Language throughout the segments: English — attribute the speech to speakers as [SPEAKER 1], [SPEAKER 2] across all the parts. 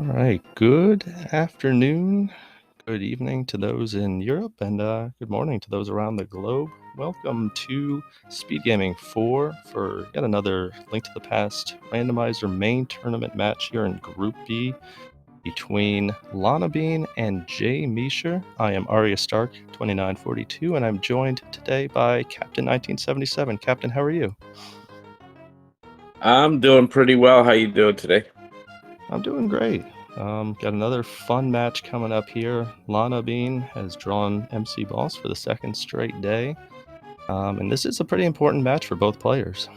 [SPEAKER 1] All right. Good afternoon, good evening to those in Europe, and good morning to those around the globe. Welcome to SpeedGaming 4 for yet another Link to the Past randomizer main tournament match here in Group B between Lanabean and jmeasher. I am Arya Stark, 2942, and I'm joined today by Captain 1977. Captain, how are you?
[SPEAKER 2] I'm doing pretty well. How you doing today?
[SPEAKER 1] I'm doing great. Got another fun match coming up here. Lanabean has drawn MC Boss for the second straight day. And this is a pretty important match for both players.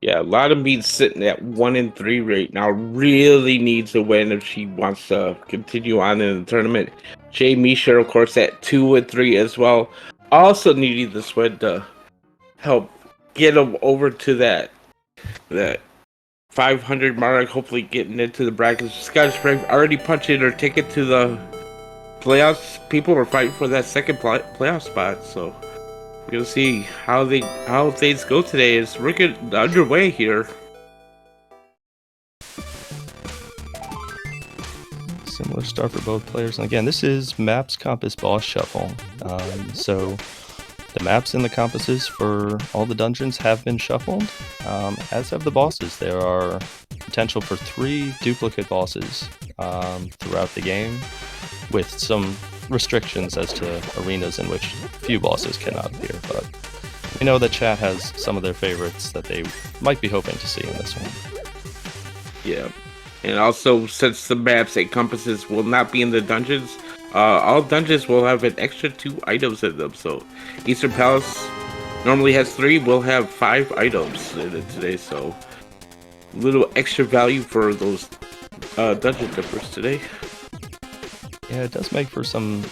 [SPEAKER 2] Yeah, Lanabean's sitting at 1-3 right now. Really needs a win if she wants to continue on in the tournament. jmeasher, of course, at 2-3 as well. Also needing this win to help get him over to that 500 mark. Hopefully, getting into the brackets. Scottish Brave already punched in her ticket to the playoffs. People are fighting for that second playoff spot. So we'll see how things go today. As we're getting underway here.
[SPEAKER 1] Similar start for both players. And again, this is Maps Compass Boss Shuffle. So the maps and the compasses for all the dungeons have been shuffled, as have the bosses. There are potential for 3 duplicate bosses throughout the game, with some restrictions as to arenas in which few bosses cannot appear. But we know that chat has some of their favorites that they might be hoping to see in this one.
[SPEAKER 2] Yeah. And also, since the maps and compasses will not be in the dungeons, all dungeons will have an extra 2 items in them. So, Eastern Palace normally has 3, we'll have 5 items in it today. So, little extra value for those dungeon dippers today.
[SPEAKER 1] Yeah, it does make for some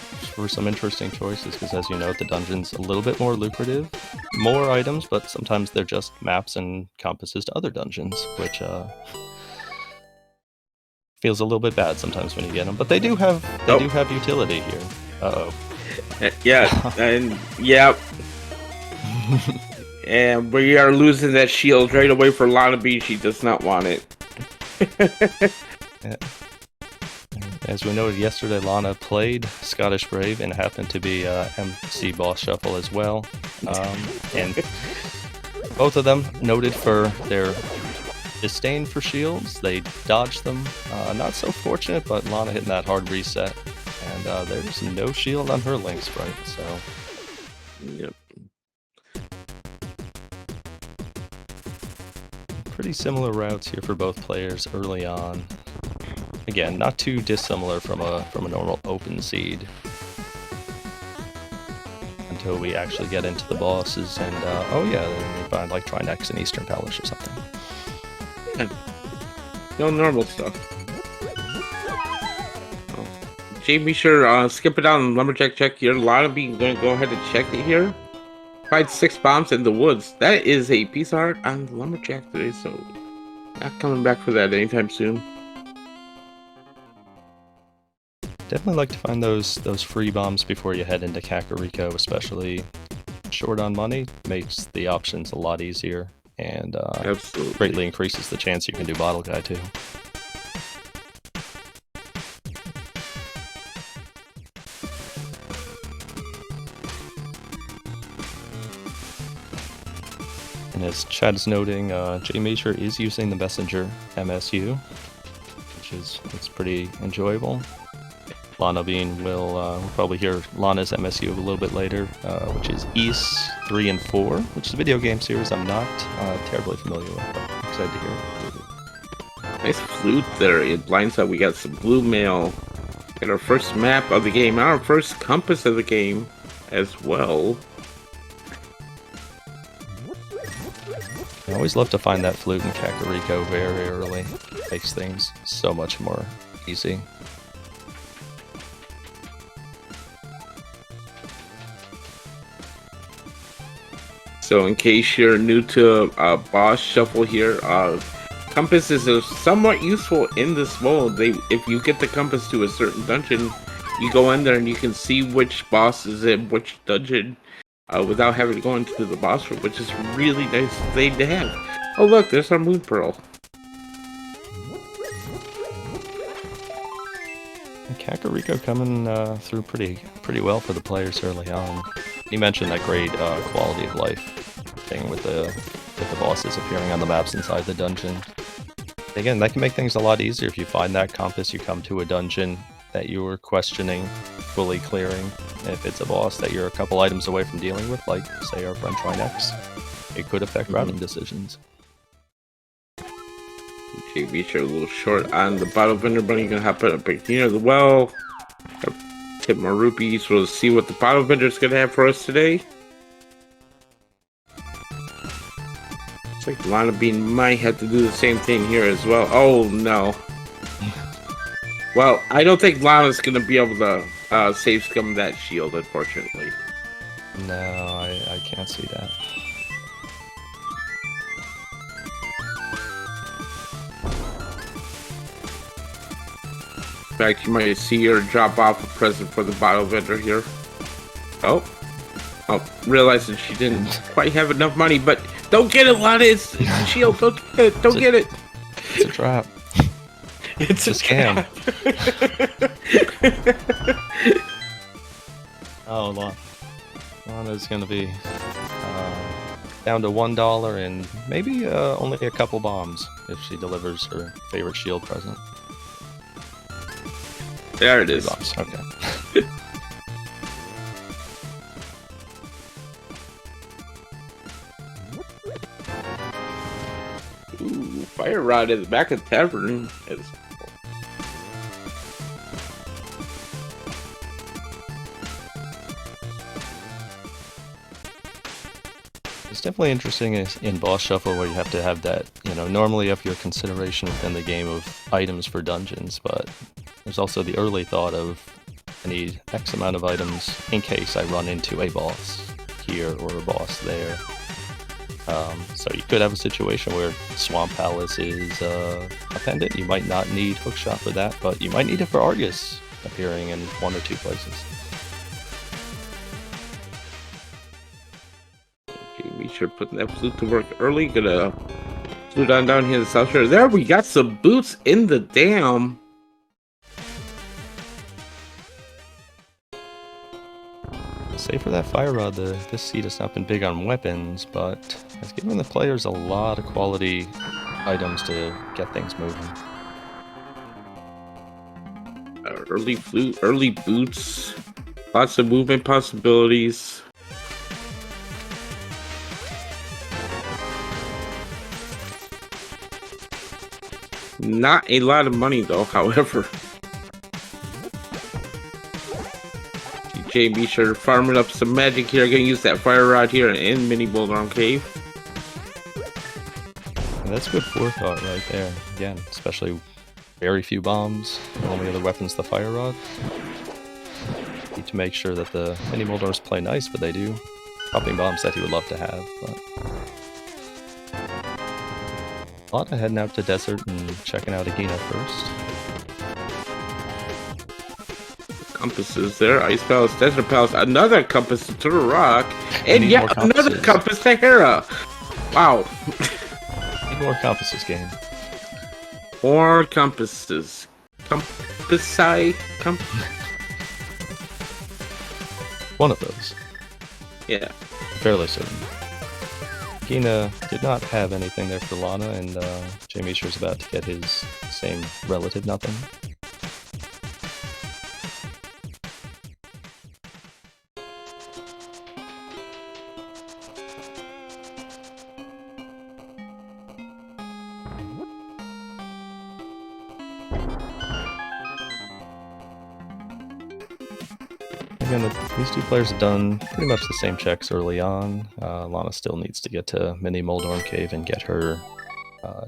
[SPEAKER 1] interesting choices, because as you know, the dungeon's a little bit more lucrative. More items, but sometimes they're just maps and compasses to other dungeons, which feels a little bit bad sometimes when you get them. But they do have utility here. Uh-oh.
[SPEAKER 2] Yeah, and yeah. And we are losing that shield right away for Lanabean. She does not want it.
[SPEAKER 1] Yeah. As we noted yesterday, Lana played Scottish Brave and happened to be MC Boss Shuffle as well. And both of them noted for their disdain for shields. They dodged them. Not so fortunate, but Lana hitting that hard reset. And there's no shield on her Link sprite, so...
[SPEAKER 2] Yep.
[SPEAKER 1] Pretty similar routes here for both players early on. Again, not too dissimilar from a normal open seed, until we actually get into the bosses and oh yeah, then we find like Trinex and Eastern Palace or something.
[SPEAKER 2] Yeah. No normal stuff. Oh. jmeasher, skip it down. Lumberjack check here. Lanabean gonna go ahead and check it here. Find 6 bombs in the woods. That is a piece of art on the Lumberjack today, so not coming back for that anytime soon.
[SPEAKER 1] Definitely like to find those free bombs before you head into Kakariko, especially short on money. Makes the options a lot easier, and greatly increases the chance you can do Bottle Guy too. And as Chad is noting, jmeasher is using the Messenger MSU, which is pretty enjoyable. Lanabean will we'll probably hear Lana's MSU a little bit later, which is East 3 and 4, which is a video game series I'm not terribly familiar with, but I'm excited to hear it.
[SPEAKER 2] Nice flute there. It blinds out. We got some blue mail. Got our first map of the game, our first compass of the game as well.
[SPEAKER 1] I always love to find that flute in Kakariko very early. Makes things so much more easy.
[SPEAKER 2] So in case you're new to boss shuffle here, compasses are somewhat useful in this mode. If you get the compass to a certain dungeon, you go in there and you can see which boss is in which dungeon without having to go into the boss room, which is a really nice thing to have. Oh look, there's our moon pearl.
[SPEAKER 1] Kakariko coming through pretty well for the players early on. You mentioned that great quality of life thing with the bosses appearing on the maps inside the dungeon. Again, that can make things a lot easier if you find that compass, you come to a dungeon that you were questioning fully clearing. If it's a boss that you're a couple items away from dealing with, like say our friend Trinex, it could affect routing decisions.
[SPEAKER 2] jmeasher a little short on the bottle vendor, but you're gonna have to put a big here as well. Tip more rupees. We'll see what the bottle vendor's gonna have for us today. Looks like Lanabean might have to do the same thing here as well. Oh no. Well, I don't think Lana's gonna be able to save scum that shield, unfortunately.
[SPEAKER 1] No, I can't see that.
[SPEAKER 2] In fact, you might see her drop off a present for the bottle vendor here. Oh, realizing she didn't quite have enough money, but don't get it, Lana. It's a shield. Don't get it. Don't get it.
[SPEAKER 1] It's a trap.
[SPEAKER 2] It's a
[SPEAKER 1] scam. Oh, Lana's gonna be down to $1 and maybe only a couple bombs if she delivers her favorite shield present.
[SPEAKER 2] There it is.
[SPEAKER 1] Bombs. Okay.
[SPEAKER 2] Ooh, fire rod in the back of the tavern is.
[SPEAKER 1] It's definitely interesting in boss shuffle where you have to have that, you know, normally you have your consideration within the game of items for dungeons, but there's also the early thought of I need X amount of items in case I run into a boss here or a boss there. So you could have a situation where Swamp Palace is a pendant. You might not need Hookshot for that, but you might need it for Argus appearing in 1 or 2 places.
[SPEAKER 2] jmeasher putting that flute to work early. Gonna flute on down here in the south shore. There we got some boots in the dam.
[SPEAKER 1] Save for that fire rod, this seed has not been big on weapons, but it's given the players a lot of quality items to get things moving.
[SPEAKER 2] Early flute, early boots, lots of movement possibilities. Not a lot of money though, however. jmeasher farming up some magic here. Gonna use that fire rod here in Mini Boulder Cave.
[SPEAKER 1] And that's good forethought right there. Again, especially very few bombs. Only other weapons the fire rod. Need to make sure that the Mini Moldars play nice, but they do. Dropping bombs that he would love to have, but a lot of heading out to desert and checking out Agina first.
[SPEAKER 2] Compasses there. Ice Palace, Desert Palace, another compass to the rock, and yet another compass to Hera. Wow.
[SPEAKER 1] Need more compasses, game.
[SPEAKER 2] More compasses.
[SPEAKER 1] One of those.
[SPEAKER 2] Yeah.
[SPEAKER 1] Fairly certain. Gina did not have anything there for Lana, and jmeasher's about to get his same relative nothing. Again, these two players have done pretty much the same checks early on. Lana still needs to get to Mini Moldorm Cave and get her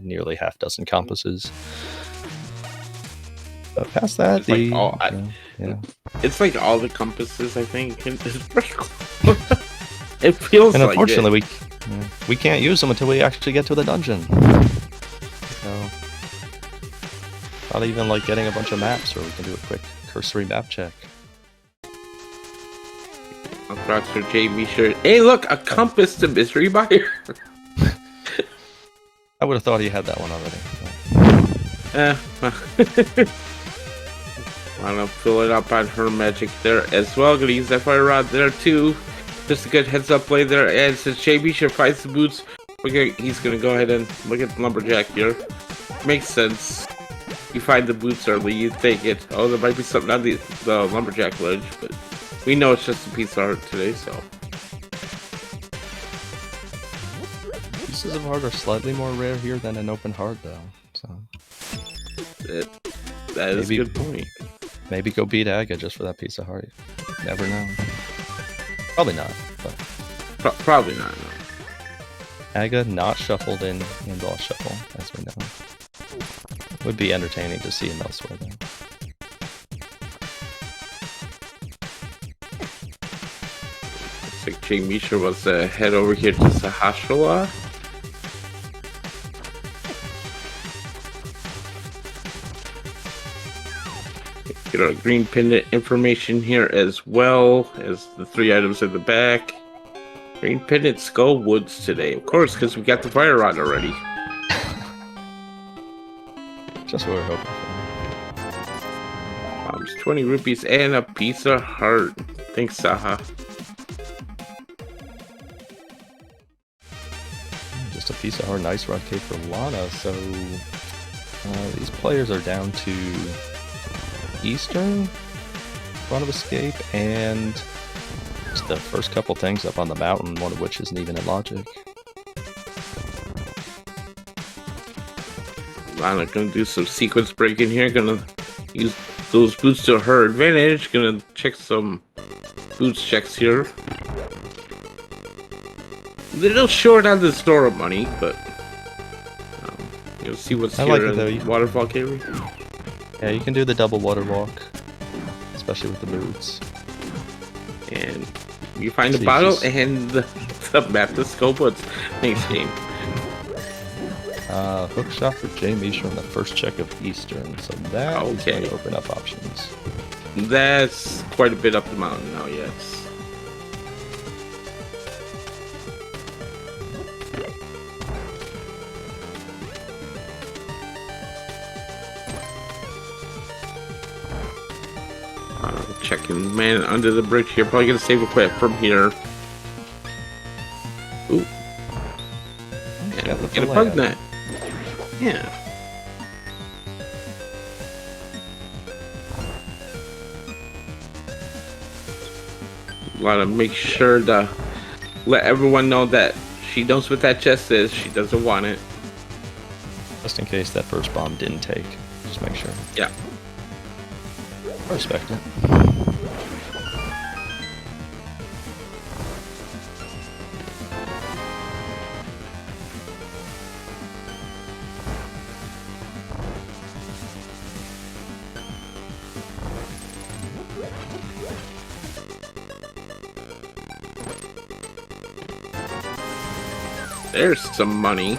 [SPEAKER 1] nearly half dozen compasses. But past that,
[SPEAKER 2] it's like all the compasses, I think. It feels
[SPEAKER 1] and
[SPEAKER 2] like
[SPEAKER 1] unfortunately, we can't use them until we actually get to the dungeon. So, not even like getting a bunch of maps where we can do a quick cursory map check.
[SPEAKER 2] Across for jmeasher. Hey, look, a compass to Mystery Buyer.
[SPEAKER 1] I would have thought he had that one already.
[SPEAKER 2] Wanna fill it up on her magic there as well. Gonna use that fire rod there too. Just a good heads up play there. And since jmeasher finds the boots, he's gonna go ahead and look at the lumberjack here. Makes sense. You find the boots early, you take it. Oh, there might be something on the lumberjack ledge, but we know it's just a piece of art today, so.
[SPEAKER 1] Pieces of heart are slightly more rare here than an open heart, though. So
[SPEAKER 2] that is a good point.
[SPEAKER 1] Maybe go beat Aga just for that piece of heart. Never know. Probably not, but
[SPEAKER 2] probably not. No.
[SPEAKER 1] Aga not shuffled in boss shuffle, as we know. Would be entertaining to see him elsewhere, though.
[SPEAKER 2] Looks like jmeasher was head over here to Sahashala. Get our green pendant information here as well as the 3 items in the back. Green pendant skull woods today, of course, because we got the fire rod already.
[SPEAKER 1] Just what we're hoping for.
[SPEAKER 2] 20 rupees and a piece of heart. Thanks, Saha.
[SPEAKER 1] Just a piece of heart, nice rod cake for Lana. So these players are down to Eastern, Front of Escape, and just the first couple things up on the mountain, one of which isn't even in logic.
[SPEAKER 2] Lana gonna do some sequence breaking here, gonna use those boots to her advantage, gonna check some boots checks here. A little short on the store money, but you'll see what's here
[SPEAKER 1] like
[SPEAKER 2] in the waterfall cave.
[SPEAKER 1] Yeah, you can do the double water walk, especially with the boots.
[SPEAKER 2] And you find a bottle and the map to scope what's next game.
[SPEAKER 1] Hook shot for jmeasher on the first check of Eastern, so that is going to open up options.
[SPEAKER 2] That's quite a bit up the mountain now, yes. Checking man under the bridge here. Probably gonna save a quit from here. Ooh. Yeah, get a bug net. Yeah. Want to make sure to let everyone know that she knows what that chest is. She doesn't want it.
[SPEAKER 1] Just in case that first bomb didn't take. Just make sure.
[SPEAKER 2] Yeah.
[SPEAKER 1] I respect it.
[SPEAKER 2] There's some money.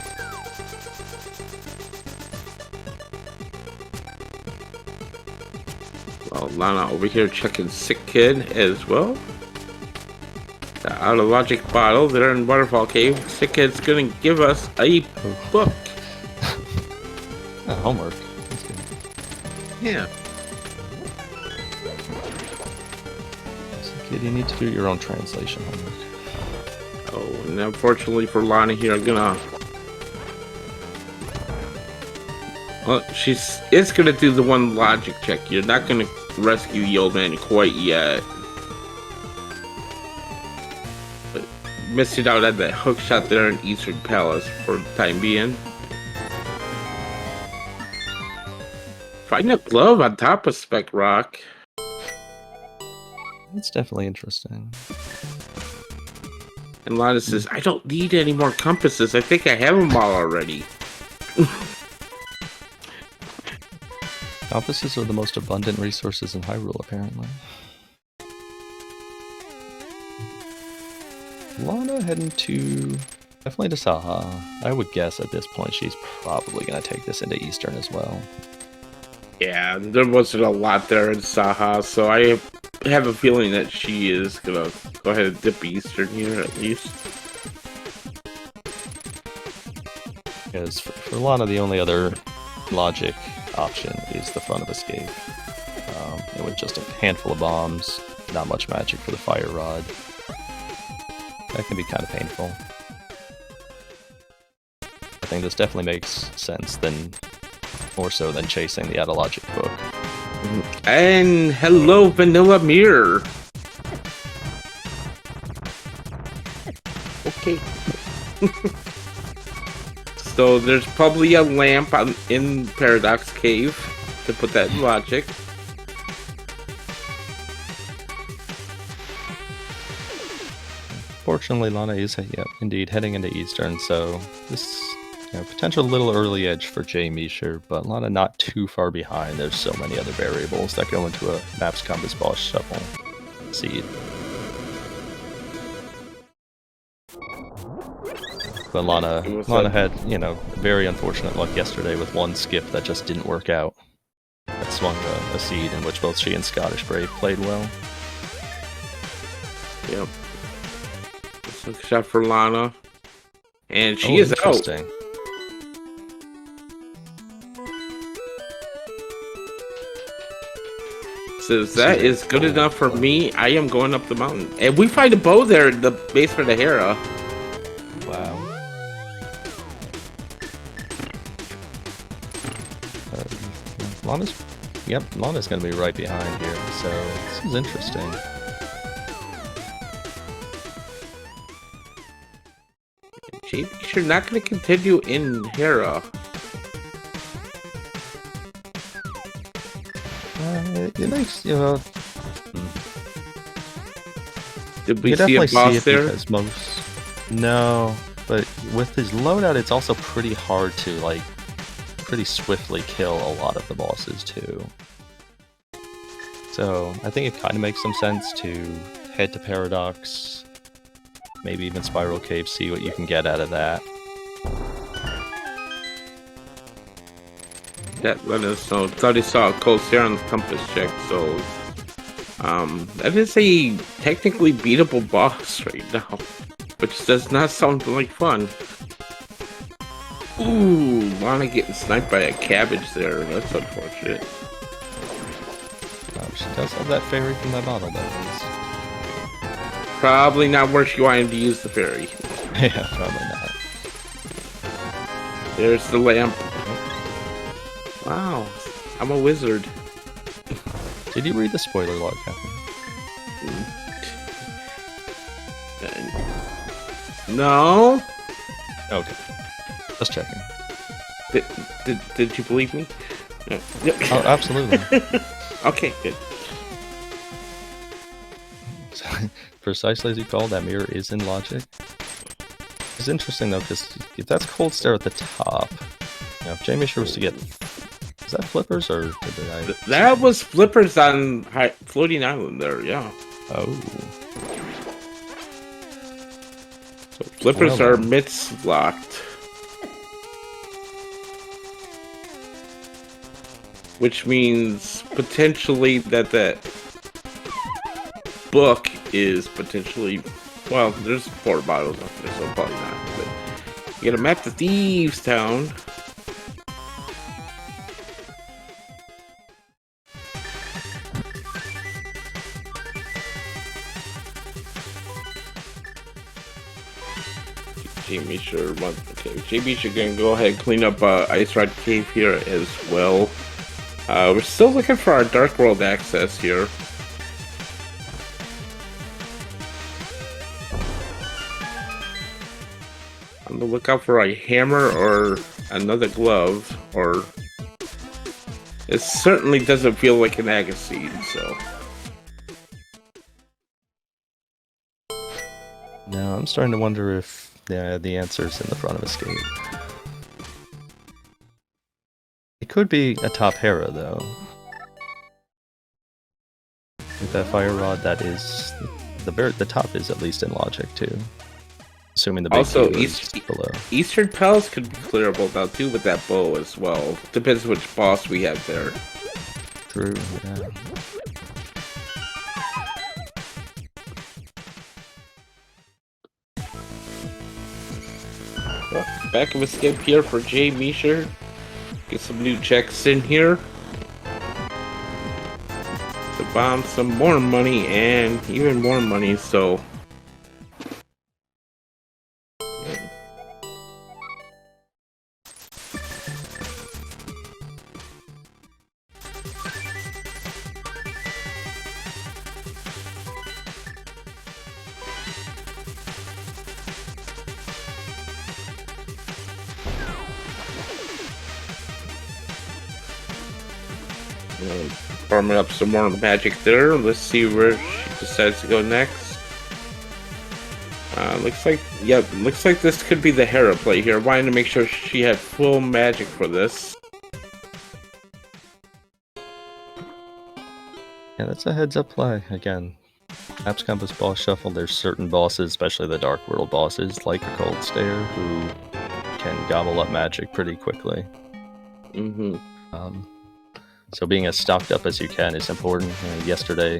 [SPEAKER 2] Well, Lana over here checking Sick Kid as well. The Out of Logic bottle there in Waterfall Cave. Sick Kid's gonna give us a book.
[SPEAKER 1] Homework. That's good.
[SPEAKER 2] Yeah.
[SPEAKER 1] Sick Kid, you need to do your own translation homework.
[SPEAKER 2] Oh, and unfortunately for Lana here, I'm gonna... Well, it's gonna do the one logic check. You're not gonna rescue the old man quite yet. But missing out on that hook shot there in Eastern Palace for the time being. Find a glove on top of Spec Rock.
[SPEAKER 1] It's definitely interesting.
[SPEAKER 2] And Lana says, I don't need any more compasses. I think I have them all already.
[SPEAKER 1] Compasses are the most abundant resources in Hyrule, apparently. Lana heading to... definitely to Saha. I would guess at this point she's probably going to take this into Eastern as well.
[SPEAKER 2] Yeah, there wasn't a lot there in Saha, so I have a feeling that she is going to go ahead and dip Eastern here at least. Because
[SPEAKER 1] for Lana, the only other logic option is the Front of Escape. with just a handful of bombs, not much magic for the fire rod. That can be kind of painful. I think this definitely makes sense more so than chasing the out-of-logic book.
[SPEAKER 2] And hello, Vanilla Mirror. Okay. So there's probably a lamp in Paradox Cave to put that in logic.
[SPEAKER 1] Fortunately, Lana is indeed heading into Eastern, so this potential little early edge for jmeasher, but Lana not too far behind. There's so many other variables that go into a Maps Compass Boss Shuffle seed. But Lana had, very unfortunate luck yesterday with one skip that just didn't work out. That swung a seed in which both she and Scottish Brave played well.
[SPEAKER 2] Yep. Good shot for Lana. And she is out. So that is good enough for me. I am going up the mountain. And we find a bow there in the basement of Hera.
[SPEAKER 1] Wow. Lana's going to be right behind here, so this is interesting.
[SPEAKER 2] You're not going to continue in Hera.
[SPEAKER 1] It makes,
[SPEAKER 2] Did we see a boss there?
[SPEAKER 1] No, but with his loadout, it's also pretty hard to, pretty swiftly kill a lot of the bosses, too. So, I think it kind of makes some sense to head to Paradox, maybe even Spiral Cave, see what you can get out of that.
[SPEAKER 2] That let us know. Thought he saw a cold stare on the compass check, so that is a technically beatable boss right now, which does not sound like fun. Ooh, Lana getting sniped by a cabbage there. That's unfortunate.
[SPEAKER 1] She does have that fairy from that bottle, though.
[SPEAKER 2] Probably not where she wanted to use the fairy.
[SPEAKER 1] Yeah, probably not.
[SPEAKER 2] There's the lamp. Wow, I'm a wizard.
[SPEAKER 1] Did you read the spoiler log, Captain?
[SPEAKER 2] No.
[SPEAKER 1] Okay. Just checking.
[SPEAKER 2] Did you believe me?
[SPEAKER 1] Oh, absolutely.
[SPEAKER 2] Okay, good.
[SPEAKER 1] Precisely as you called, that mirror is in logic. It's interesting though, because if that's cold stare at the top, if jmeasher was to get, is that flippers or did I?
[SPEAKER 2] That was flippers on floating island there, yeah.
[SPEAKER 1] Oh.
[SPEAKER 2] So flippers are mitts locked, which means potentially that book is potentially, well, there's 4 bottles up there, so probably not. But you gotta map the Thieves Town. jmeasher, okay, jmeasher gonna go ahead and clean up Ice Rod Cave here as well. We're still looking for our Dark World access here. On the lookout for a hammer or another glove, or it certainly doesn't feel like an Agassiz, so.
[SPEAKER 1] No, I'm starting to wonder if the answer's in the front of Escape. It could be a top Hera, though. With that fire rod, that is the top is at least in logic too. Assuming the big
[SPEAKER 2] also
[SPEAKER 1] is below.
[SPEAKER 2] Eastern Palace could be clearable now too with that bow as well. Depends which boss we have there.
[SPEAKER 1] True. Yeah.
[SPEAKER 2] Back of Escape here for jmeasher. Get some new checks in here. the bomb some more money and even more money, so farming up some more magic there. Let's see where she decides to go next. Looks like this could be the Hera play here. Wanting to make sure she had full magic for this.
[SPEAKER 1] Yeah, that's a heads up play. Again, Maps Compass Boss Shuffle, there's certain bosses, especially the Dark World bosses, like the Cold Stare, who can gobble up magic pretty quickly. So being as stocked up as you can is important. Yesterday,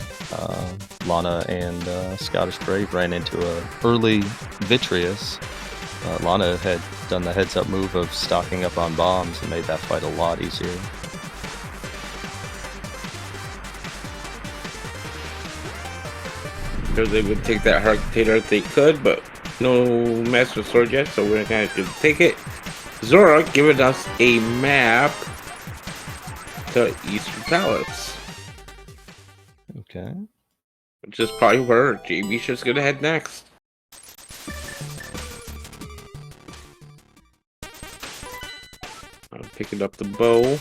[SPEAKER 1] Lana and Scottish Brave ran into a early Vitreous. Lana had done the heads-up move of stocking up on bombs and made that fight a lot easier.
[SPEAKER 2] Sure, they would take that Hercutator if they could, but no Master Sword yet, so we're gonna have to take it. Zora giving us a map to Eastern Palace.
[SPEAKER 1] Okay.
[SPEAKER 2] Which is probably where jmeasher's gonna head next. I'm picking up the bow.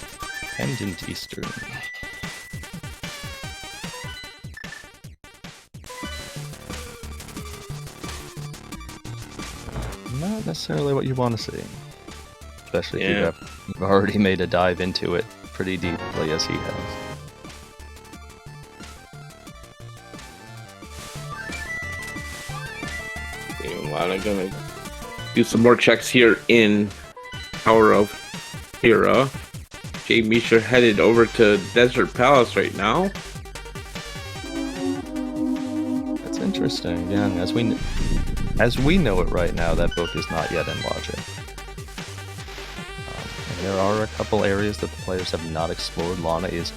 [SPEAKER 1] Pendant Eastern. Not necessarily what you want to see. Especially if you've already made a dive into it pretty deeply as he has.
[SPEAKER 2] I'm gonna do some more checks here in Tower of Hera. jmeasher headed over to Desert Palace right now.
[SPEAKER 1] That's interesting. Again, as we know it right now, that book is not yet in logic. And there are a couple areas that the players have not explored. Lana is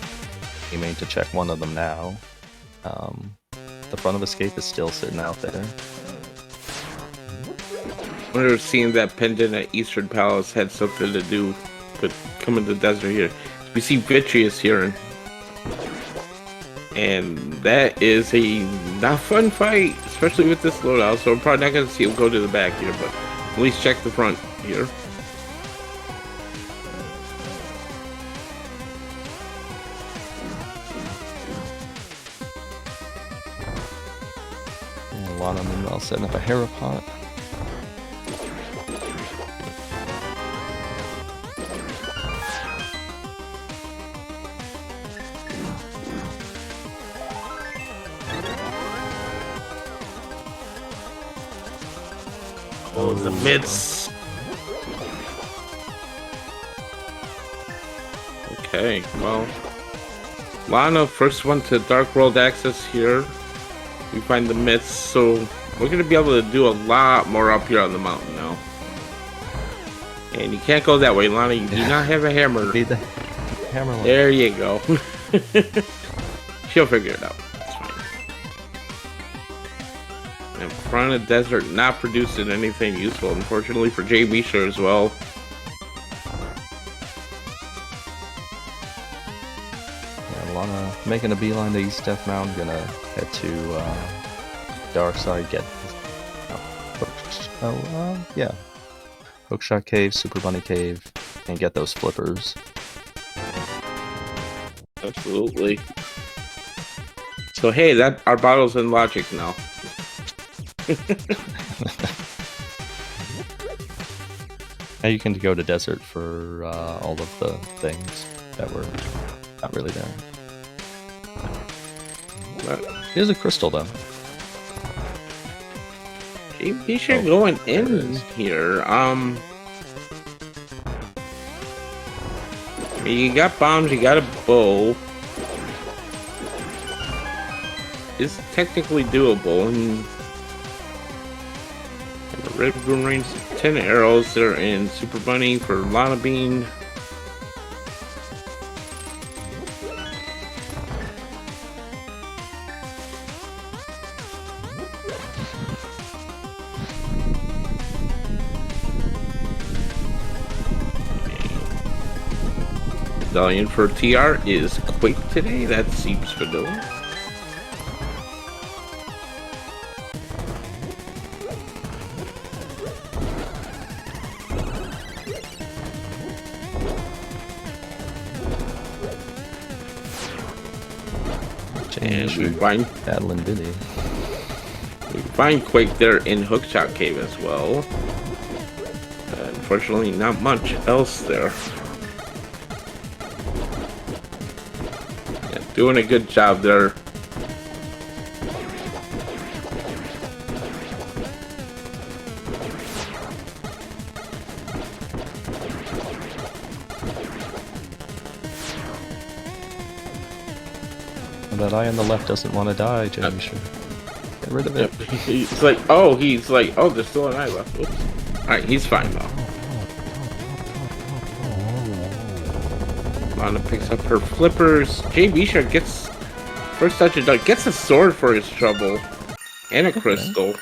[SPEAKER 1] aiming to check one of them now. The front of escape is still sitting out there.
[SPEAKER 2] I wonder if seeing that pendant at Eastern Palace had something to do with coming to the desert here. We see Vitreous here, and that is a not fun fight, especially with this loadout. So I'm probably not going to see him go to the back here, but at least check the front here.
[SPEAKER 1] And Lana meanwhile setting up a Hera pot.
[SPEAKER 2] Oh, the mids. Okay, well, Lana, first one to Dark World access here. We find the myths, so we're gonna be able to do a lot more up here on the mountain now. And you can't go that way, Lana. You do not have a hammer.
[SPEAKER 1] Need the hammer.
[SPEAKER 2] There you go. She'll figure it out. In front of desert, not producing anything useful, unfortunately for jmeasher as well.
[SPEAKER 1] Yeah, Lana making a beeline to East Death Mountain, gonna head to Dark Side, get Hookshot Cave, Super Bunny Cave, and get those flippers.
[SPEAKER 2] Absolutely. So hey, that our battle's in logic now.
[SPEAKER 1] Now you can go to desert for all of the things that were not really there. Here's a crystal though.
[SPEAKER 2] jmeasher going in here. You got bombs, you got a bow. It's technically doable, and the red boomerangs, 10 arrows there in Super Bunny for Lanabean. medallion for TR is quick today. That seems vanilla. And we find
[SPEAKER 1] battling Vinny.
[SPEAKER 2] We find Quake there in Hookshot Cave as well. Unfortunately, not much else there. Yeah, doing a good job there.
[SPEAKER 1] That eye on the left doesn't want to die, jmeasher. Get rid of it.
[SPEAKER 2] He's like, oh, there's still an eye left. Oops. Alright, he's fine though. Lana picks up her flippers. jmeasher gets first touch of done. Gets a sword for his trouble. And a crystal.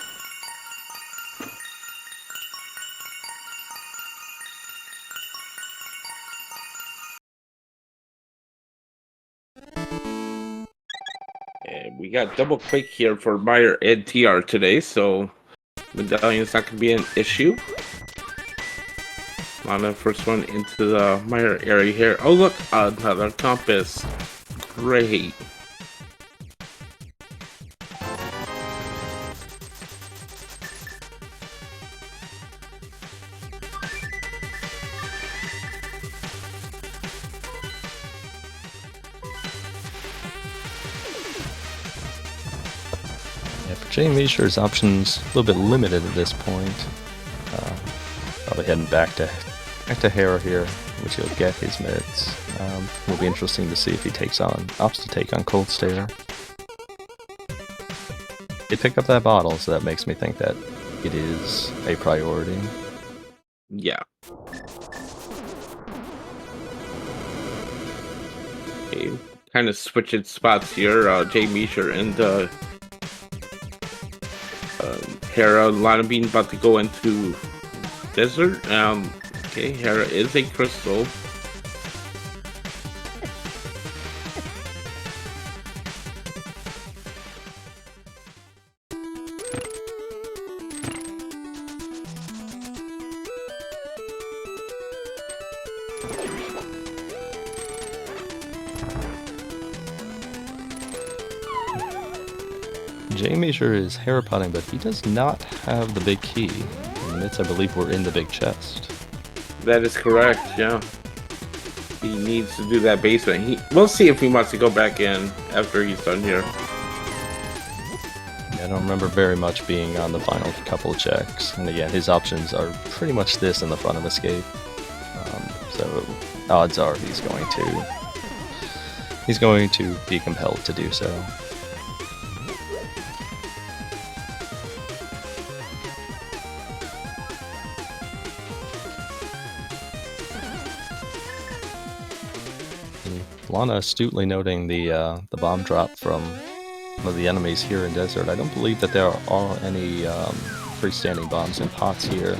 [SPEAKER 2] And we got double quick here for Meyer and TR today, so medallion's not going to be an issue. Lana, first one into the Meyer area here. Oh look, another compass. Great.
[SPEAKER 1] jmeasher's options a little bit limited at this point. Probably heading back to Hera here, which he'll get his meds. Will be interesting to see if he opts to take on Cold Stare. They pick up that bottle, so that makes me think that it is a priority.
[SPEAKER 2] Yeah. Okay, kind of switching spots here. jmeasher and Hera. Lanabean about to go into desert. Okay, Hera is a crystal.
[SPEAKER 1] jmeasher is Hera potting, but he does not have the big key. The mitts, I believe, were in the big chest.
[SPEAKER 2] That is correct, yeah. He needs to do that basement. We'll see if he wants to go back in after he's done here.
[SPEAKER 1] I don't remember very much being on the final couple of checks. And again, his options are pretty much this in the front of escape. So odds are he's going to be compelled to do so. Lana astutely noting the bomb drop from one of the enemies here in desert. I don't believe that there are any freestanding bombs in pots here,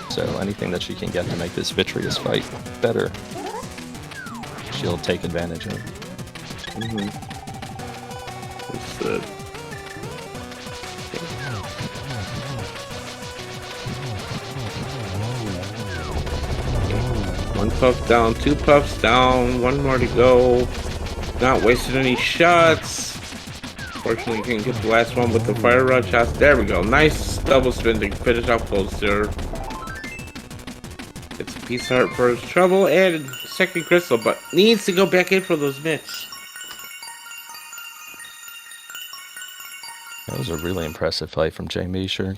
[SPEAKER 1] so anything that she can get to make this Vitreous fight better, she'll take advantage of.
[SPEAKER 2] That's good. One puff down, two puffs down, one more to go. Not wasting any shots. Fortunately, you can get the last one with the fire rod shots. There we go. Nice double spin to finish off Cold Stare. Gets a piece of heart for his trouble and second crystal, but needs to go back in for those mitts.
[SPEAKER 1] That was a really impressive fight from jmeasher.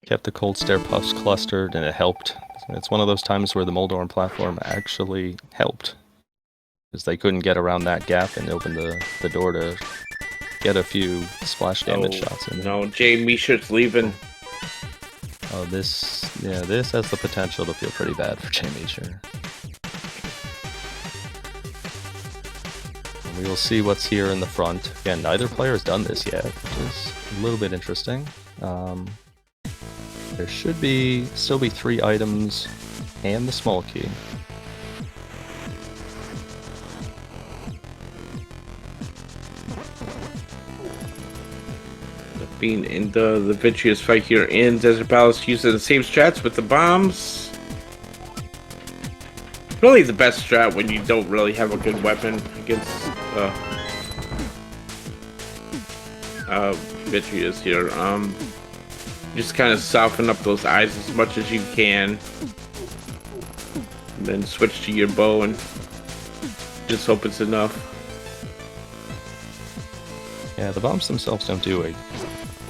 [SPEAKER 1] Kept the Cold Stare puffs clustered, and it helped. It's one of those times where the Moldorm platform actually helped, because they couldn't get around that gap and open the door to get a few splash damage shots in there.
[SPEAKER 2] No, jmeasher's leaving.
[SPEAKER 1] Oh, this has the potential to feel pretty bad for jmeasher. We will see what's here in the front. Again, neither player has done this yet, which is a little bit interesting. There should still be 3 items and the small key.
[SPEAKER 2] being in the vitreous fight here in Desert Palace, using the same strats with the bombs. Really the best strat when you don't really have a good weapon against vitreous here. Just kind of soften up those eyes as much as you can, and then switch to your bow and just hope it's enough.
[SPEAKER 1] Yeah, the bombs themselves don't do an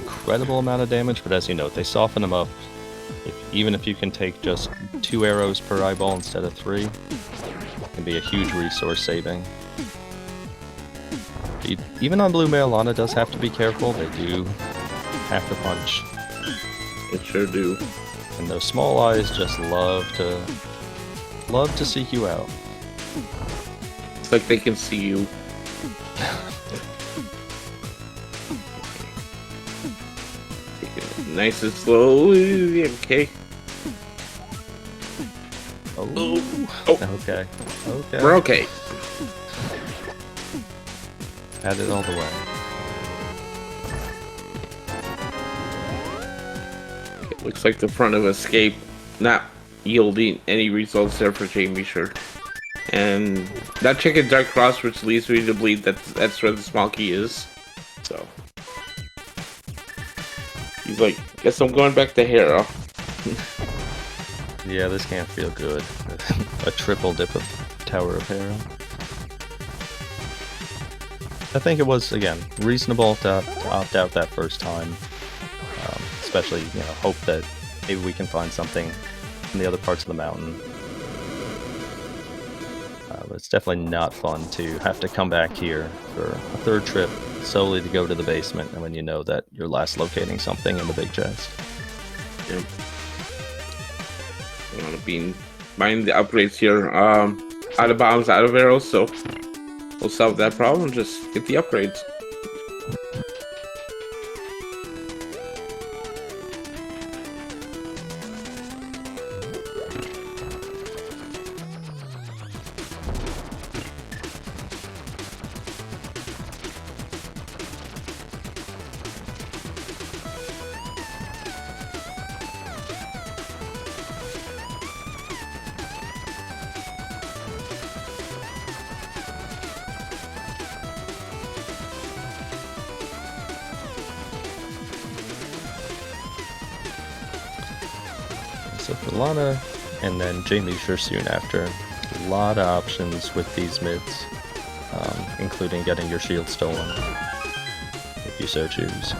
[SPEAKER 1] incredible amount of damage, but as you know, they soften them up. Even if you can take just 2 arrows per eyeball instead of 3, it can be a huge resource saving. Even on blue male, Lana does have to be careful. They do have to punch.
[SPEAKER 2] It sure do.
[SPEAKER 1] And those small eyes just love to seek you out.
[SPEAKER 2] It's like they can see you. Take it nice and slow. Okay.
[SPEAKER 1] Oh. Okay.
[SPEAKER 2] We're okay.
[SPEAKER 1] Had it all the way.
[SPEAKER 2] It looks like the front of escape not yielding any results there for jmeasher. And that chicken dark cross, which leads me to believe that that's where the small key is. So he's like, guess I'm going back to Hera.
[SPEAKER 1] Yeah, this can't feel good. A triple dip of Tower of Hera. I think it was, again, reasonable to opt out that first time. Especially, hope that maybe we can find something in the other parts of the mountain. But it's definitely not fun to have to come back here for a third trip solely to go to the basement, and when you know that you're last locating something in the big chest.
[SPEAKER 2] Yep. I want to be buying the upgrades here. Out of bombs, out of arrows, so we'll solve that problem. Just get the upgrades.
[SPEAKER 1] So for Lana, and then jmeasher soon after. A lot of options with these mids, including getting your shield stolen, if you so choose.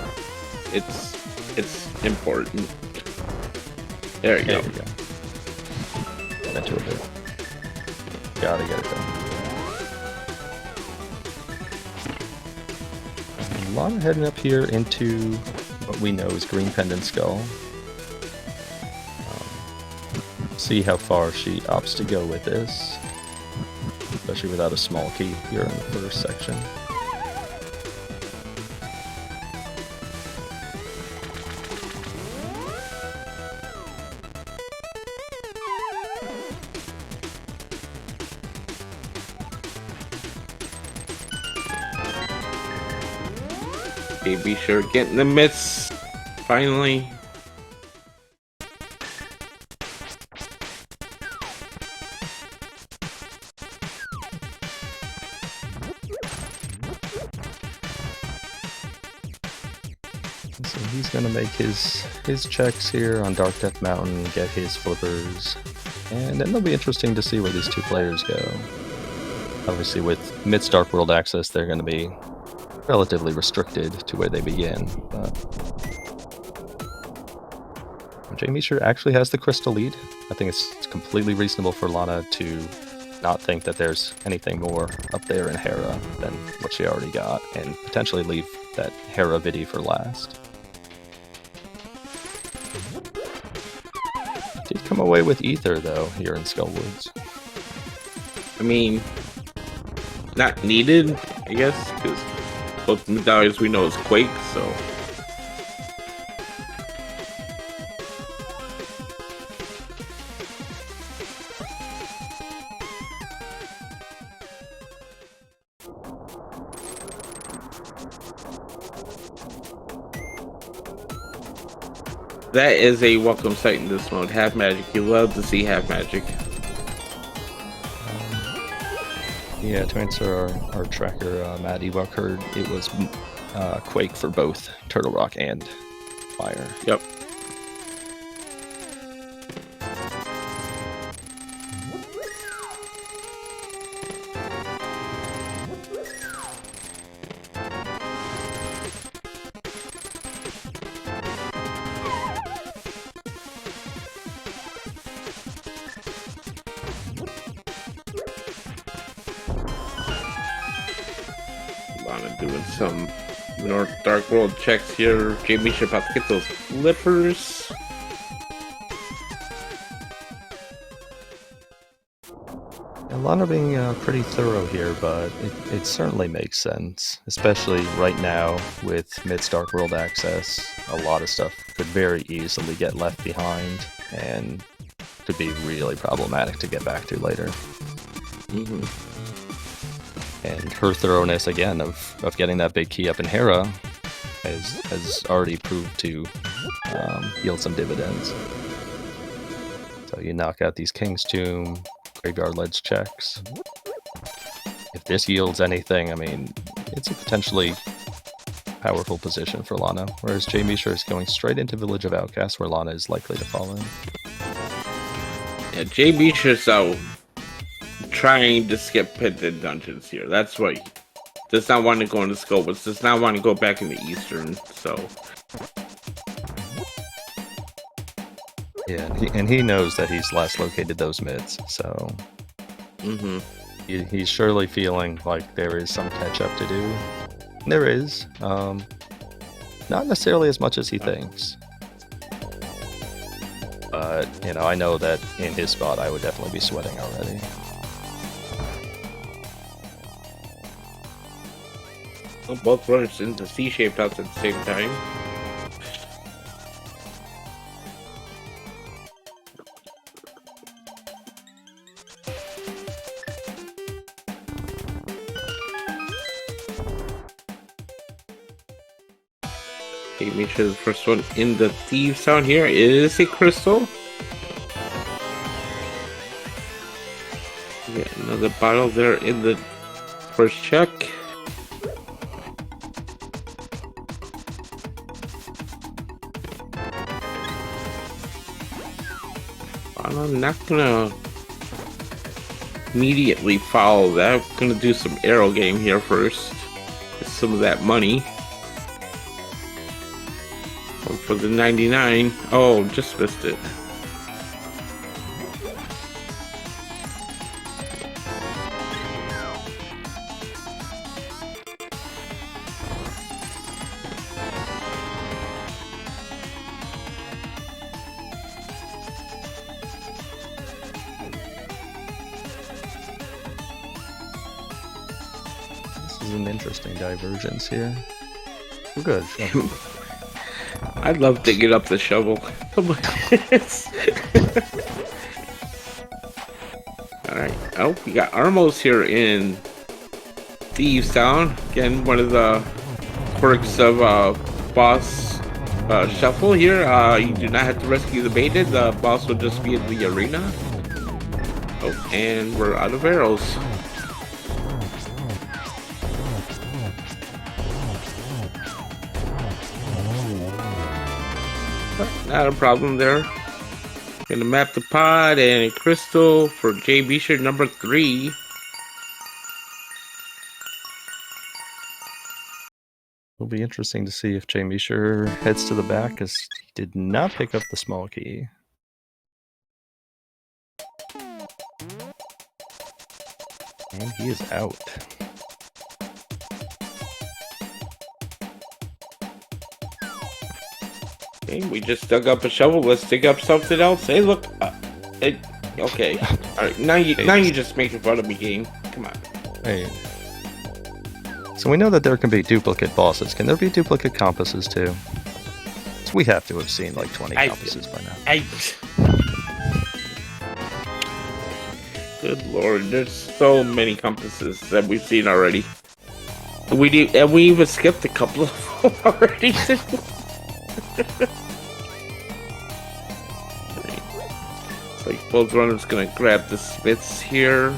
[SPEAKER 2] It's important. There you go.
[SPEAKER 1] Get into a bit. Gotta get it done. Lana heading up here into what we know is Green Pendant Skull. See how far she opts to go with this, especially without a small key here in the first section.
[SPEAKER 2] jmeasher getting the miss finally.
[SPEAKER 1] So he's gonna make his checks here on Dark Death Mountain, get his flippers, and then it'll be interesting to see where these two players go. Obviously with Myth's Dark World access, they're gonna be relatively restricted to where they begin, but jmeasher actually has the crystal lead. I think it's completely reasonable for Lana to not think that there's anything more up there in Hera than what she already got, and potentially leave that Hera vidi for last. Did come away with Ether though here in Skullwoods.
[SPEAKER 2] I mean, not needed, I guess, because both medallions we know is Quake, so. that is a welcome sight in this mode. Half magic. You love to see half magic.
[SPEAKER 1] Yeah, to answer our tracker, Matt Ewok heard it was Quake for both Turtle Rock and Fire.
[SPEAKER 2] Yep. Doing some North Dark World checks here. jmeasher about to get those flippers.
[SPEAKER 1] And Lana being pretty thorough here, but it certainly makes sense, especially right now with Mid's Dark World access. A lot of stuff could very easily get left behind and could be really problematic to get back to later.
[SPEAKER 2] Mm-hmm.
[SPEAKER 1] And her thoroughness, again, of getting that big key up in Hera has already proved to yield some dividends. So you knock out these King's Tomb, Graveyard Ledge checks. If this yields anything, I mean, it's a potentially powerful position for Lana, whereas jmeasher is going straight into Village of Outcasts, where Lana is likely to fall in.
[SPEAKER 2] Yeah, jmeasher's out trying to skip pitted dungeons here. That's why he does not want to go into Scopus, does not want to go back into Eastern, so.
[SPEAKER 1] Yeah, and he knows that he's last located those mids, so he's surely feeling like there is some catch up to do. There is, not necessarily as much as he thinks. But, you know, I know that in his spot I would definitely be sweating already.
[SPEAKER 2] Both runners into C-shaped outs at the same time. Okay, make sure the first one in the Thieves Town here is a crystal. Get another bottle there in the first check. I'm not gonna immediately follow that. I'm gonna do some arrow game here first. Get some of that money. One for the 99. Oh, just missed it.
[SPEAKER 1] An interesting divergence here. We're good.
[SPEAKER 2] I'd love to get up the shovel. Alright. Oh, we got Armos here in Thieves Town. Again, one of the quirks of boss shuffle here. You do not have to rescue the baited. The boss will just be in the arena. Oh, and we're out of arrows. Not a problem there. Gonna map the pod and a crystal for jmeasher number 3.
[SPEAKER 1] It'll be interesting to see if jmeasher heads to the back, because he did not pick up the small key. And he is out.
[SPEAKER 2] Okay, we just dug up a shovel. Let's dig up something else. Hey, look. Okay. All right. Now you just making fun of me, game. Come on.
[SPEAKER 1] Hey. So we know that there can be duplicate bosses. Can there be duplicate compasses too? So we have to have seen like 20 compasses by now.
[SPEAKER 2] Good lord, there's so many compasses that we've seen already. And we even skipped a couple of them already. Like both runners gonna grab the spits here.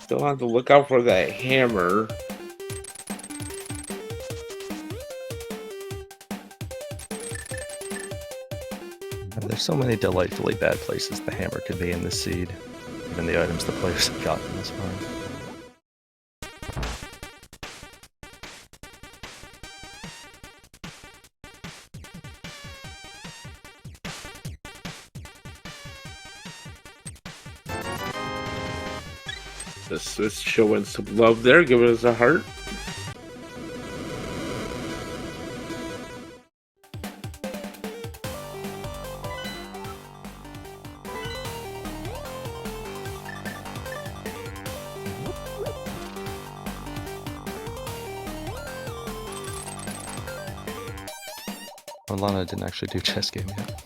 [SPEAKER 2] Still have to look out for that hammer.
[SPEAKER 1] There's so many delightfully bad places the hammer could be in this seed, even the items the players have gotten this far.
[SPEAKER 2] The Swiss showing some love there, giving us a heart.
[SPEAKER 1] Well, Lana didn't actually do chess game yet.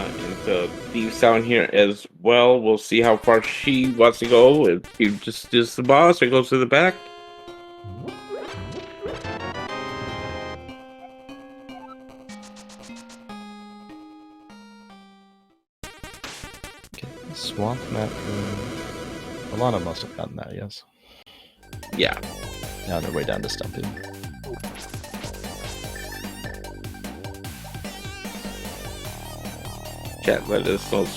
[SPEAKER 2] Into Thieves down here as well. We'll see how far she wants to go. If she just is the boss or goes to the back.
[SPEAKER 1] Okay, swamp map. Alana must have gotten that, yes.
[SPEAKER 2] Yeah.
[SPEAKER 1] Now they're way down to stumping.
[SPEAKER 2] Chat let us know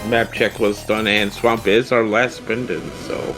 [SPEAKER 2] map check was done and swamp is our last pendant, so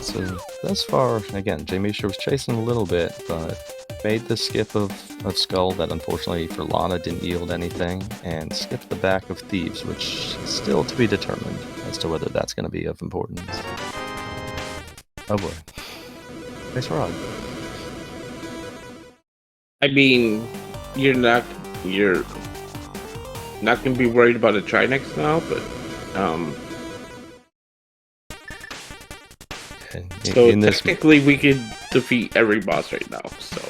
[SPEAKER 1] So thus far, again, jmeasher was chasing a little bit, but made the skip of Skull that unfortunately for Lana didn't yield anything, and skipped the back of Thieves, which is still to be determined as to whether that's going to be of importance. Oh boy. Nice rod.
[SPEAKER 2] I mean you're not gonna be worried about a Trinex now, but so
[SPEAKER 1] in this
[SPEAKER 2] technically we could defeat every boss right now, so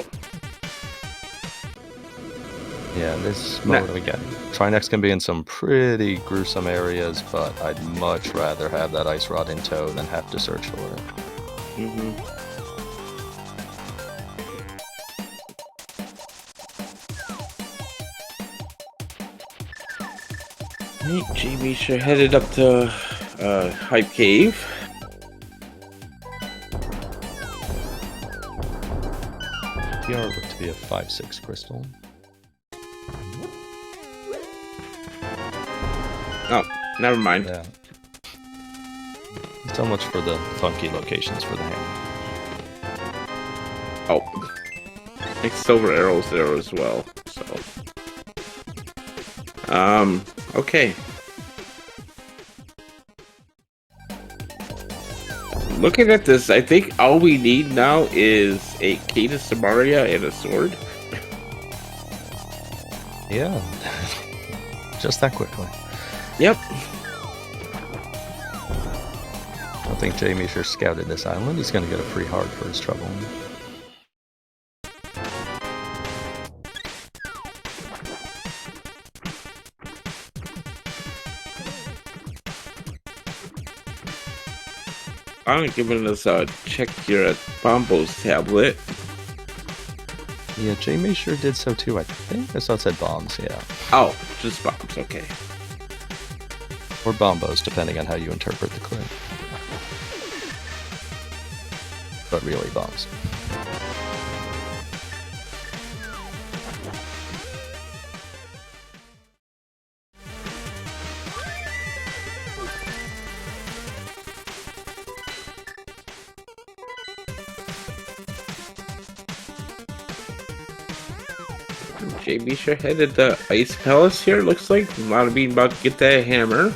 [SPEAKER 1] yeah, in this mode again, Trinex can be in some pretty gruesome areas, but I'd much rather have that ice rod in tow than have to search for it.
[SPEAKER 2] jmeasher headed up to Hype Cave.
[SPEAKER 1] PR looked to be a 5/6 crystal.
[SPEAKER 2] Oh, never mind.
[SPEAKER 1] Yeah. So much for the funky locations for the hammer.
[SPEAKER 2] Oh, it's silver arrows there as well. So, okay. Looking at this, I think all we need now is a key to Samaria and a sword.
[SPEAKER 1] Yeah. Just that quickly.
[SPEAKER 2] Yep.
[SPEAKER 1] I don't think jmeasher scouted this island. He's going to get a free heart for his trouble.
[SPEAKER 2] I'm giving us a check here at Bombo's tablet.
[SPEAKER 1] Yeah, jmeasher did so too, I think. I saw it said bombs, yeah.
[SPEAKER 2] Oh, just bombs, okay.
[SPEAKER 1] Or bombos, depending on how you interpret the clip. But really bombs.
[SPEAKER 2] jmeasher headed the Ice Palace here, looks like. Lanabean about to get that hammer.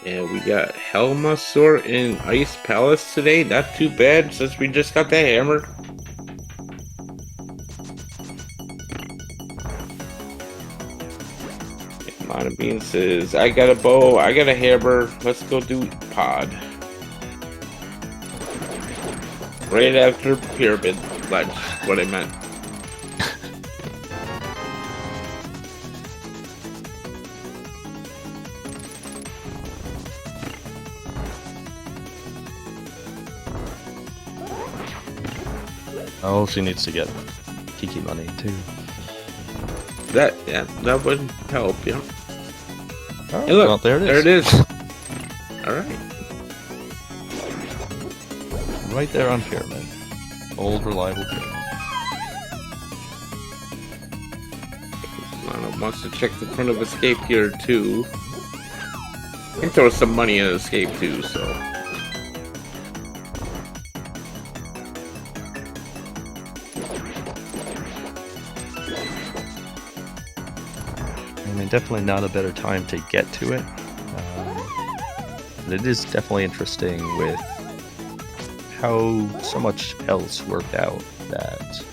[SPEAKER 2] And we got Helmasaur in Ice Palace today. Not too bad since we just got that hammer. Lanabean says, I got a bow, I got a hammer. Let's go do pod. Right after pyramid ledge, what I meant.
[SPEAKER 1] Oh, she needs to get Kiki money too.
[SPEAKER 2] That would help, yeah.
[SPEAKER 1] Oh,
[SPEAKER 2] Hey, look,
[SPEAKER 1] well, there it is.
[SPEAKER 2] There it is. All right.
[SPEAKER 1] Right there on pyramid. Old reliable pyramid.
[SPEAKER 2] Lana wants to check the front of escape here too. And throw some money at escape too, so.
[SPEAKER 1] I mean, definitely not a better time to get to it. But it is definitely interesting with how so much else worked out that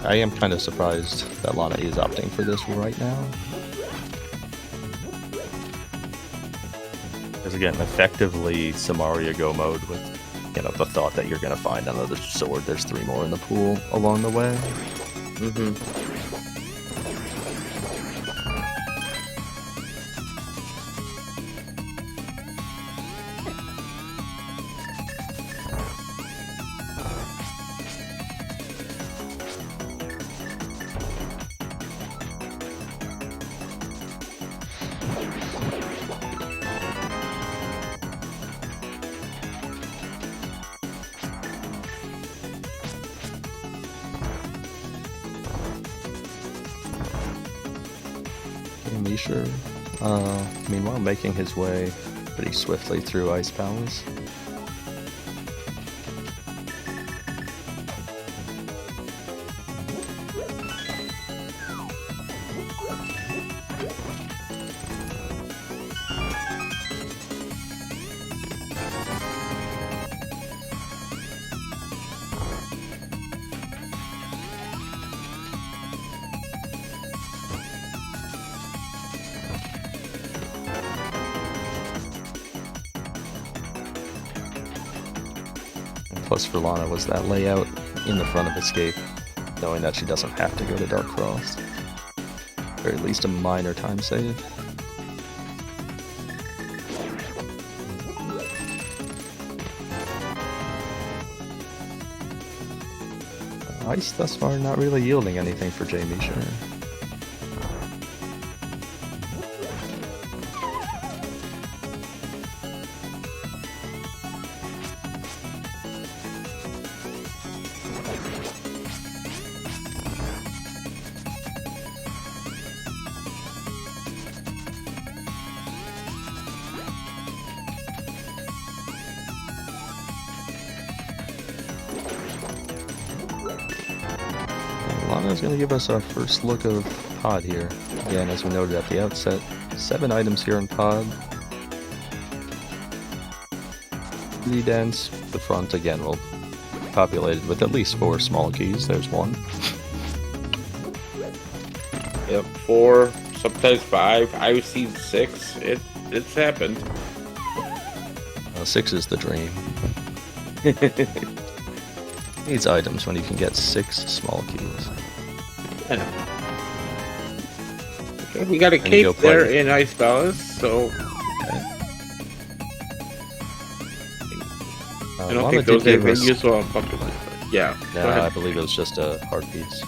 [SPEAKER 1] I am kind of surprised that Lana is opting for this right now. Because again, effectively Samaria Go mode with, you know, the thought that you're going to find another sword. There's 3 more in the pool along the way.
[SPEAKER 2] Mm-hmm.
[SPEAKER 1] jmeasher, meanwhile making his way pretty swiftly through Ice Palace. Plus for Lana was that layout in the front of escape, knowing that she doesn't have to go to Dark Frost. Or at least a minor time save. Ice thus far not really yielding anything for jmeasher. Lana's going to give us our first look of pod here. Again, as we noted at the outset, 7 items here in pod. Pretty dense. The front, again, will be populated with at least 4 small keys. There's 1.
[SPEAKER 2] Yep, 4, sometimes 5. I've seen 6. It's happened.
[SPEAKER 1] 6 is the dream. Needs items when you can get 6 small keys.
[SPEAKER 2] Yeah. Okay, we got a cape there in Ice Palace, so I don't think those have been useful on Pumpkin Life, but yeah.
[SPEAKER 1] No, I believe it was just a heart piece.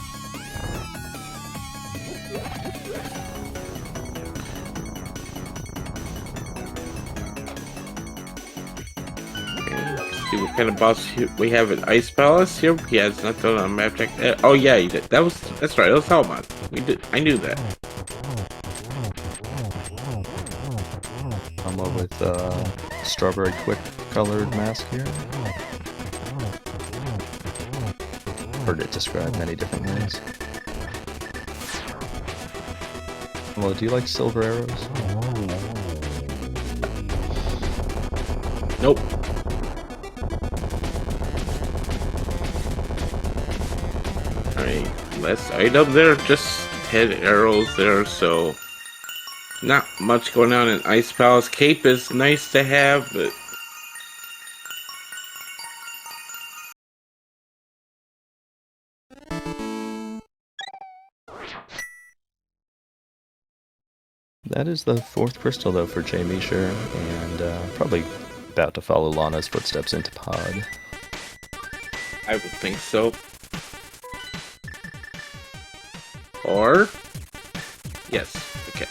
[SPEAKER 2] See what kind of boss we have at Ice Palace here. He has not done a map check. Oh yeah, he did. That's right. It was Helmut. We did. I knew that.
[SPEAKER 1] I'm up with strawberry quick colored mask here. Heard it described many different ways. Well, do you like silver arrows?
[SPEAKER 2] Nope. Alright, less item there, just head arrows there, so not much going on in Ice Palace. Cape is nice to have, but
[SPEAKER 1] That is the 4th crystal though for jmeasher, and probably about to follow Lana's footsteps into pod.
[SPEAKER 2] I would think so. Or yes, okay.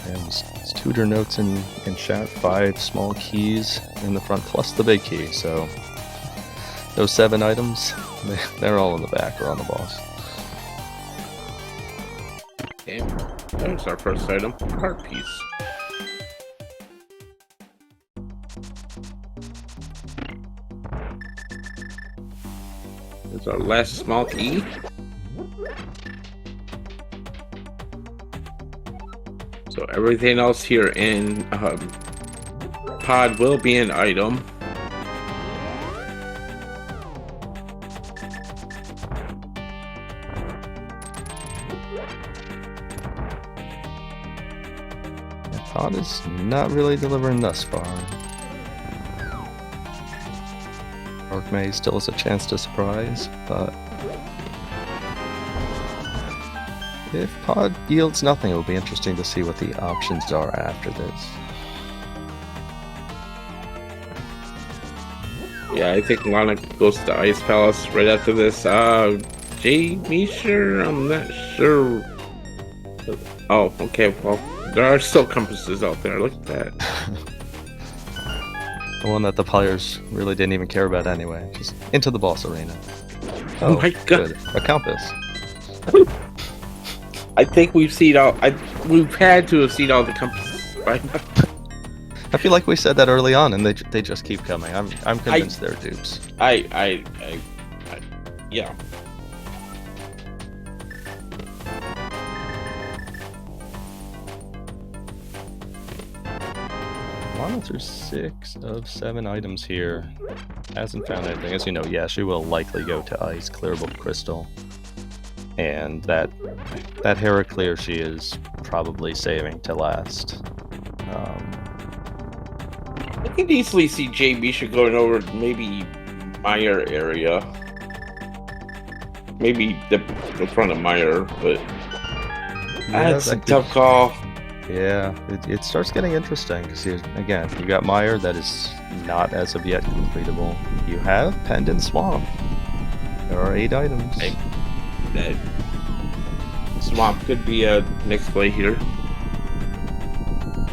[SPEAKER 1] And it's tutor notes in chat, 5 small keys in the front plus the big key, so those 7 items, they're all in the back or on the boss.
[SPEAKER 2] Okay, there's our first item, heart piece. There's our last small key. So everything else here in pod will be an item.
[SPEAKER 1] Pod is not really delivering thus far. Dark Maze still has a chance to surprise, but if pod yields nothing, it will be interesting to see what the options are after this.
[SPEAKER 2] Yeah, I think Lana goes to Ice Palace right after this. jmeasher, I'm not sure. Oh, okay, well, there are still compasses out there, look at that.
[SPEAKER 1] The one that the players really didn't even care about anyway. Just into the boss arena.
[SPEAKER 2] Oh my god.
[SPEAKER 1] Good. A compass.
[SPEAKER 2] I think we've seen all. We've had to have seen all the compasses by now.
[SPEAKER 1] I feel like we said that early on, and they just keep coming. I'm convinced they're dupes.
[SPEAKER 2] Yeah.
[SPEAKER 1] Lana through 6 of 7 items here. Hasn't found anything. As you know, yeah, she will likely go to Ice, clearable crystal. And that Heraclear she is probably saving to last.
[SPEAKER 2] I can easily see jmeasher going over to maybe Meyer area. Maybe the front of Meyer, but that's a tough call.
[SPEAKER 1] Yeah, it starts getting interesting because again, you got Meyer that is not as of yet completable. You have Pendant Swamp. There are 8 items.
[SPEAKER 2] That swamp could be a next play here.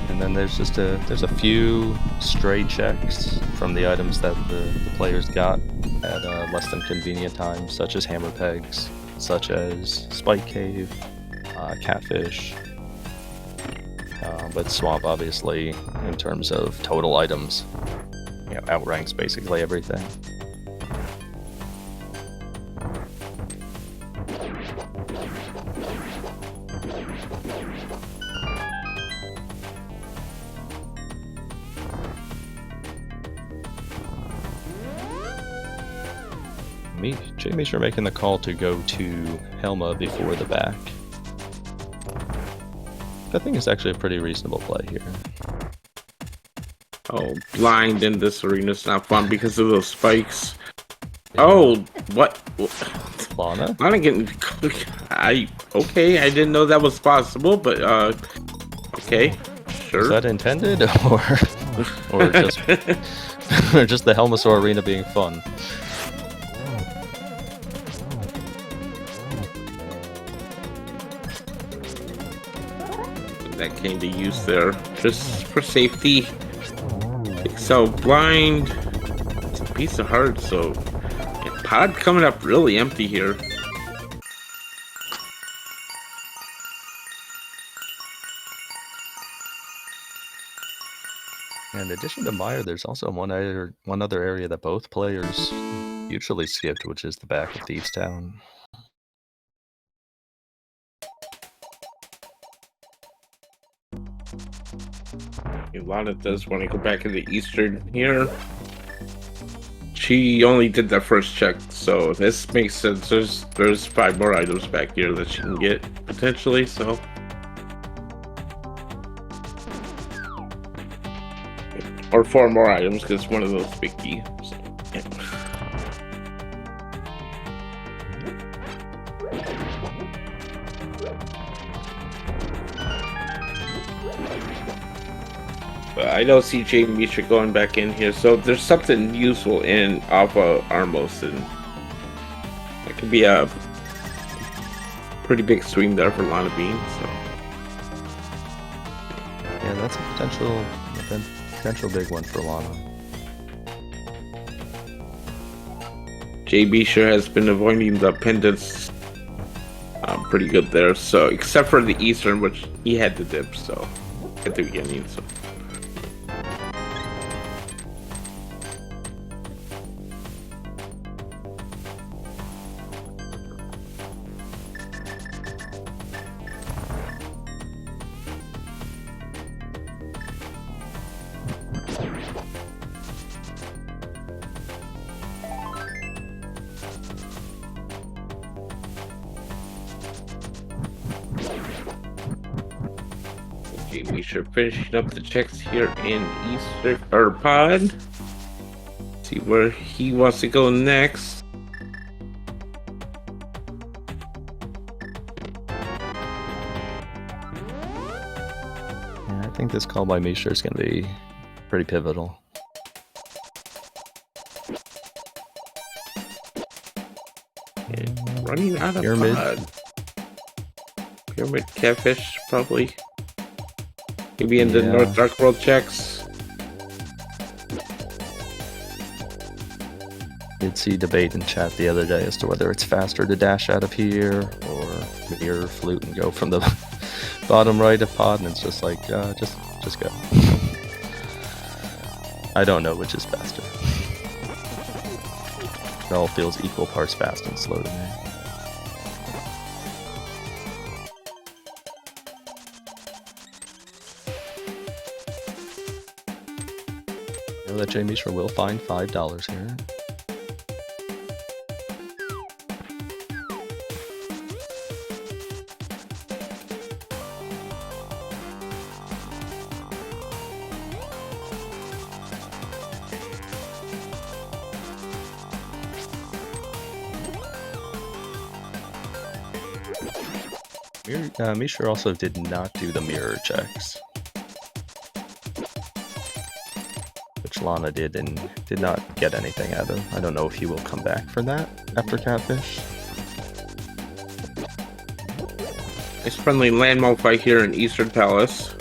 [SPEAKER 1] And then there's just there's a few stray checks from the items that the players got at less than convenient times, such as hammer pegs, such as Spike Cave, Catfish. But Swamp, obviously, in terms of total items, outranks basically everything. jmeasher making the call to go to Helma before the back. I think it's actually a pretty reasonable play here.
[SPEAKER 2] Oh, blind in this arena is not fun because of those spikes. Yeah. Oh, what?
[SPEAKER 1] Lana?
[SPEAKER 2] Lana getting... Okay, I didn't know that was possible, but, okay, sure.
[SPEAKER 1] Is that intended, or just, or just the Helmasaur arena being fun? That
[SPEAKER 2] came to use there just for safety. So blind, it's a piece of heart. So pod coming up really empty here.
[SPEAKER 1] In addition to Meyer, there's also one other area that both players usually skipped, which is the back of Thieves Town.
[SPEAKER 2] Lana does want to go back into Eastern here. She only did that first check, so this makes sense. There's 5 more items back here that she can get potentially. So or 4 more items because one of those big key. So, yeah. I don't see jmeasher going back in here, so there's something useful in Alpha Armos, and it could be a pretty big swing there for Lanabean. So
[SPEAKER 1] yeah, that's a potential big one for Lana.
[SPEAKER 2] jmeasher has been avoiding the pendants pretty good there. So except for the Eastern, which he had to dip so at the beginning. So. jmeasher finishing up the checks here in Eastern or Pod. See where he wants to go next.
[SPEAKER 1] Yeah, I think this call by Measher is going to be pretty pivotal.
[SPEAKER 2] Running out of
[SPEAKER 1] Pyramid.
[SPEAKER 2] Pod. Pyramid Catfish, probably. Maybe in the North Dark World checks.
[SPEAKER 1] Did see debate in chat the other day as to whether it's faster to dash out of here or mirror flute and go from the bottom right of Pod, and it's just like, just go. I don't know which is faster. It all feels equal parts fast and slow to me. I know that jmeasher will find $5 here. Measher also did not do the mirror checks, which Lana did and did not get anything out of. I don't know if he will come back for that after Catfish.
[SPEAKER 2] Nice friendly landmine fight here in Eastern Palace.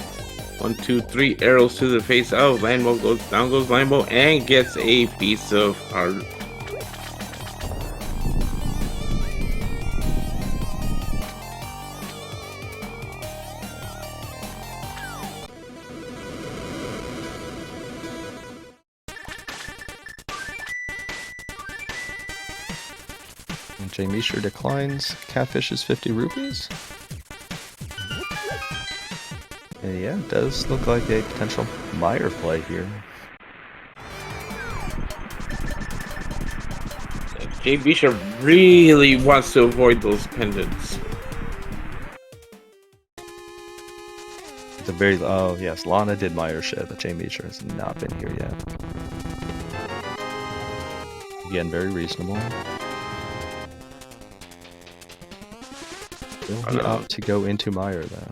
[SPEAKER 2] 1, 2, 3 arrows to the face. Oh, landmine goes down, goes landmine, and gets a piece of art.
[SPEAKER 1] jmeasher declines. Catfish is 50 rupees. And yeah, it does look like a potential Meyer play here.
[SPEAKER 2] jmeasher really wants to avoid those pendants.
[SPEAKER 1] The very yes, Lana did Meyer shit, but jmeasher has not been here yet. Again, very reasonable. Will he opt to go into Meyer though?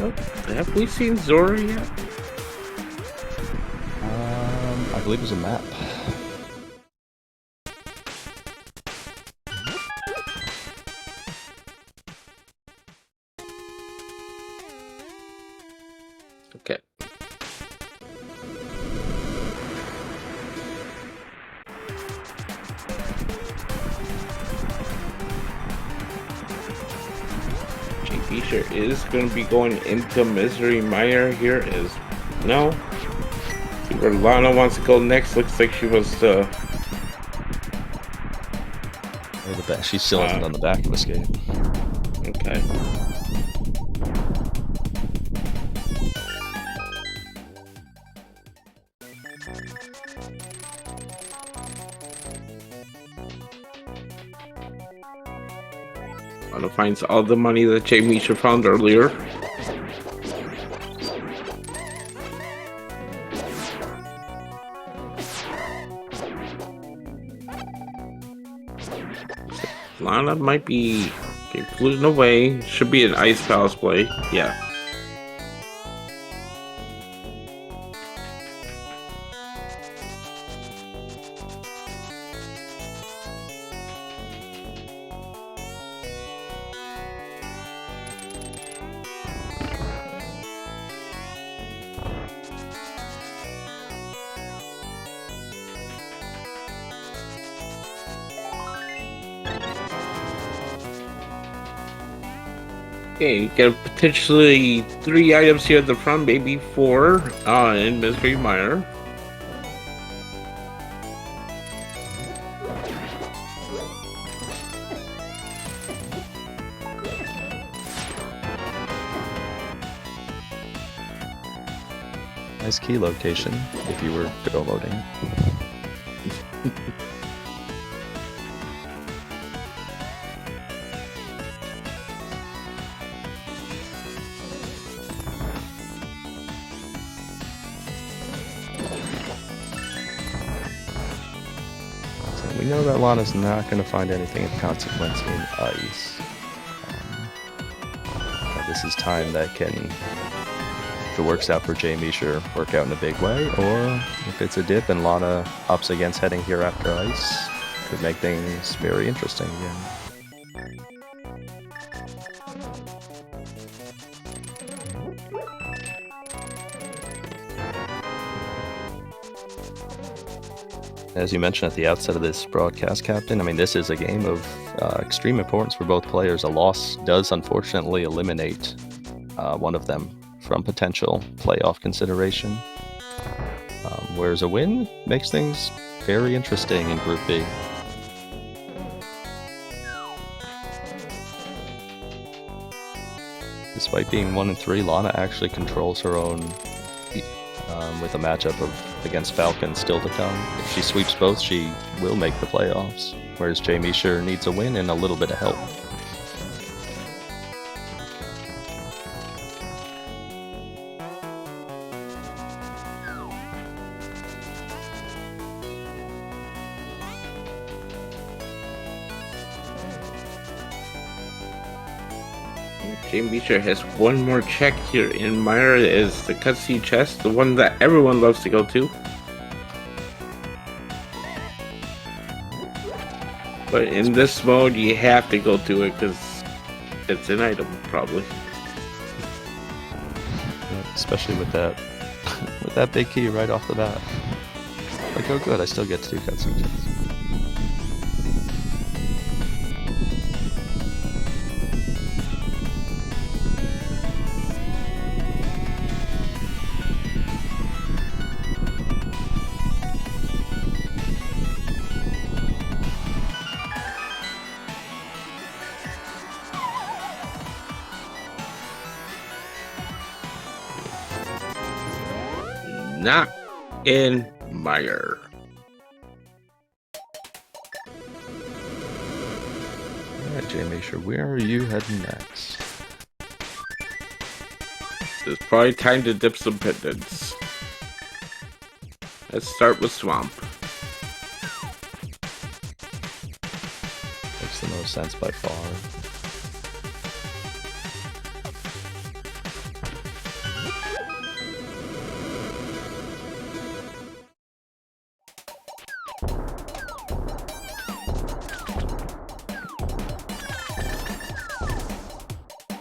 [SPEAKER 2] Oh, have we seen Zora yet?
[SPEAKER 1] I believe it was a map.
[SPEAKER 2] Okay. jmeasher is going to be going into Misery Mire here is no. See where Lana wants to go next. Looks like she wants to.
[SPEAKER 1] Or the back. She still hasn't done the back of escape.
[SPEAKER 2] Okay. Lana finds all the money that jmeasher found earlier. Lana might be gluten away. Should be an Ice Palace play. Yeah. Okay, you get potentially 3 items here at the front, maybe 4 in Misery Mire.
[SPEAKER 1] Nice key location if you were go loading. We know that Lana's not going to find anything of consequence in ice. This is time that can, if it works out for jmeasher, work out in a big way, or if it's a dip and Lana ups against heading here after ice, could make things very interesting again. As you mentioned at the outset of this broadcast, Captain, I mean, this is a game of extreme importance for both players. A loss does unfortunately eliminate one of them from potential playoff consideration, whereas a win makes things very interesting in Group B. Despite being 1-3, Lana actually controls her own with a matchup against Falcon still to come. If she sweeps both, she will make the playoffs, whereas jmeasher needs a win and a little bit of help.
[SPEAKER 2] jmeasher has one more check here in Mire is the cutscene chest, the one that everyone loves to go to. But in this mode, you have to go to it because it's an item, probably.
[SPEAKER 1] Yeah, especially with that, with that big key right off the bat. Like, oh good, I still get to do cutscene chests.
[SPEAKER 2] Not in Mire.
[SPEAKER 1] Alright, jmeasher, where are you heading next?
[SPEAKER 2] It's probably time to dip some pendants. Let's start with Swamp.
[SPEAKER 1] Makes the most sense by far.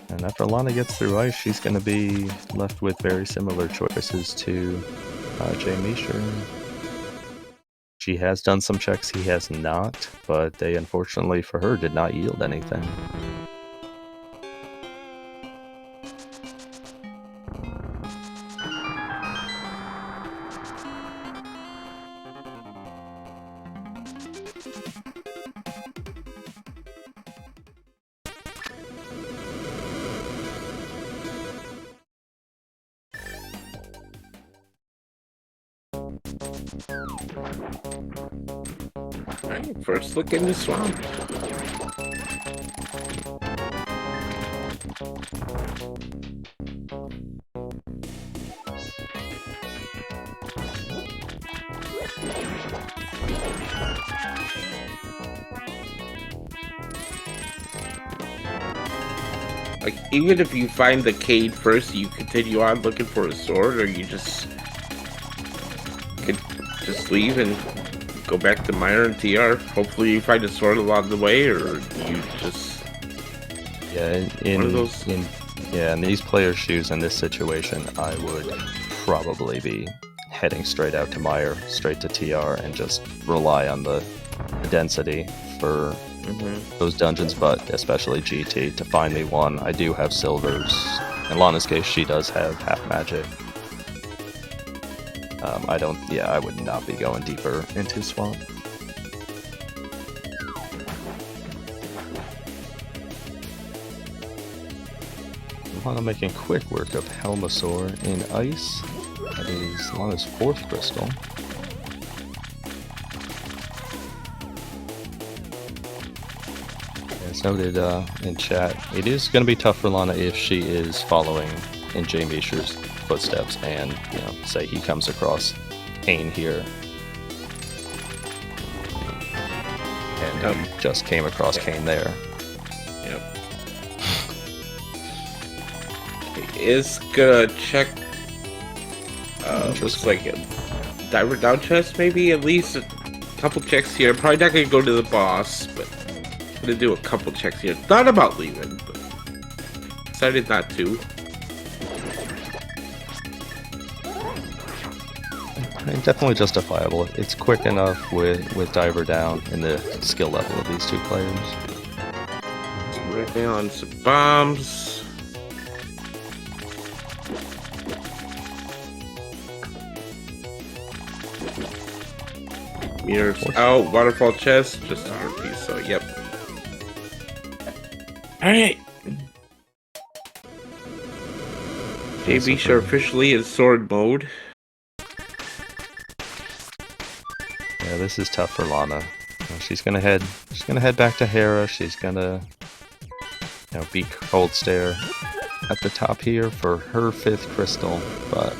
[SPEAKER 1] And after Lana gets through ice, she's going to be left with very similar choices to jmeasher. She has done some checks, he has not, but they unfortunately for her did not yield anything.
[SPEAKER 2] Alright, first look in the swamp. Like, even if you find the cave first, you continue on looking for a sword, or you just could just leave and go back to Mire and TR. Hopefully you find a sword along the way, or you just...
[SPEAKER 1] Yeah, in these players' shoes in this situation, I would probably be heading straight out to Mire, straight to TR, and just rely on the density for those dungeons, but especially GT to find me one. I do have silvers. In Lana's case, she does have half magic. I would not be going deeper into swamp. Lana making quick work of Helmasaur in ice. That is Lana's 4th crystal. As noted in chat, it is going to be tough for Lana if she is following in jmeasher's footsteps and, you know, say he comes across Kane here. And he just came across Kane there.
[SPEAKER 2] Yep. Is gonna check. Looks like a diver down chest, maybe at least a couple checks here. Probably not gonna go to the boss, but I'm gonna do a couple checks here. Thought about leaving, but decided not to.
[SPEAKER 1] Definitely justifiable. It's quick enough with diver down in the skill level of these two players.
[SPEAKER 2] Right now on some bombs. Mirrors out, waterfall chest, just a RP, so yep. Alright. jmeasher officially in sword mode.
[SPEAKER 1] Yeah, this is tough for Lana. She's gonna head back to Hera. She's gonna, you know, be cold stare at the top here for her 5th crystal, but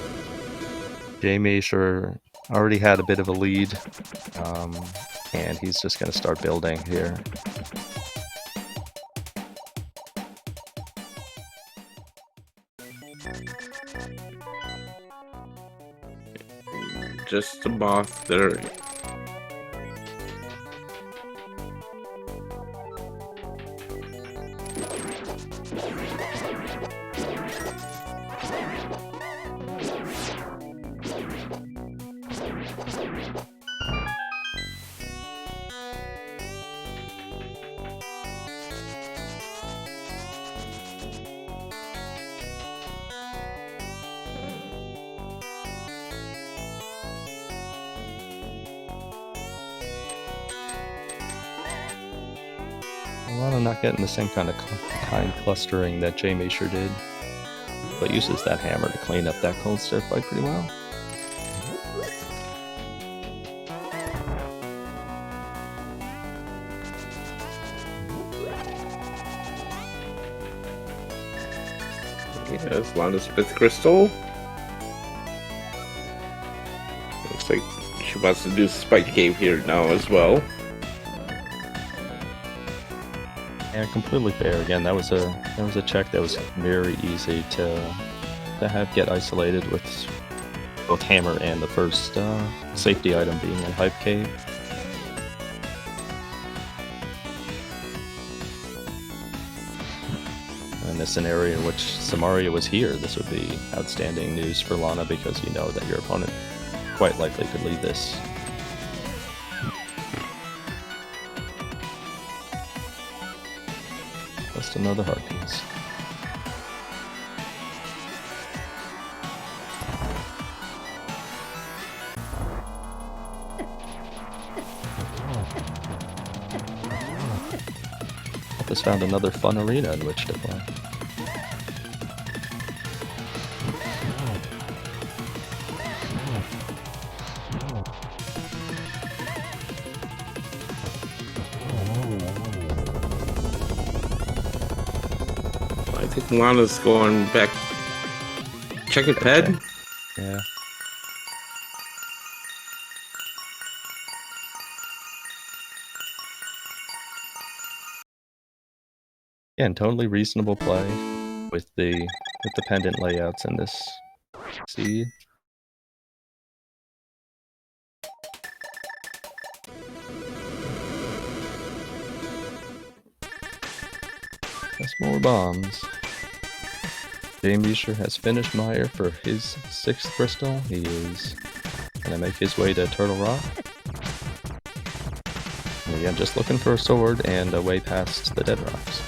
[SPEAKER 1] jmeasher already had a bit of a lead, and he's just gonna start building here.
[SPEAKER 2] Just a moth there.
[SPEAKER 1] Lana not getting the same kind of clustering that jmeasher did, but uses that hammer to clean up that cold stare fight pretty well.
[SPEAKER 2] Yes, Lana's 5th crystal. Looks like she wants to do Spike Cave here now as well.
[SPEAKER 1] Yeah, completely fair. Again, that was a check that was very easy to get isolated with both hammer and the first safety item being in Hype Cave. In a scenario in which Samaria was here, this would be outstanding news for Lana because you know that your opponent quite likely could lead this. Just another heart piece. Just found another fun arena in which to play.
[SPEAKER 2] think Lana's going back. Check it, ped.
[SPEAKER 1] Yeah. Yeah, and totally reasonable play with the pendant layouts in this seed. That's more bombs. jmeasher has finished Meyer for his 6th crystal. He is gonna make his way to Turtle Rock. And again, just looking for a sword and a way past the dead rocks.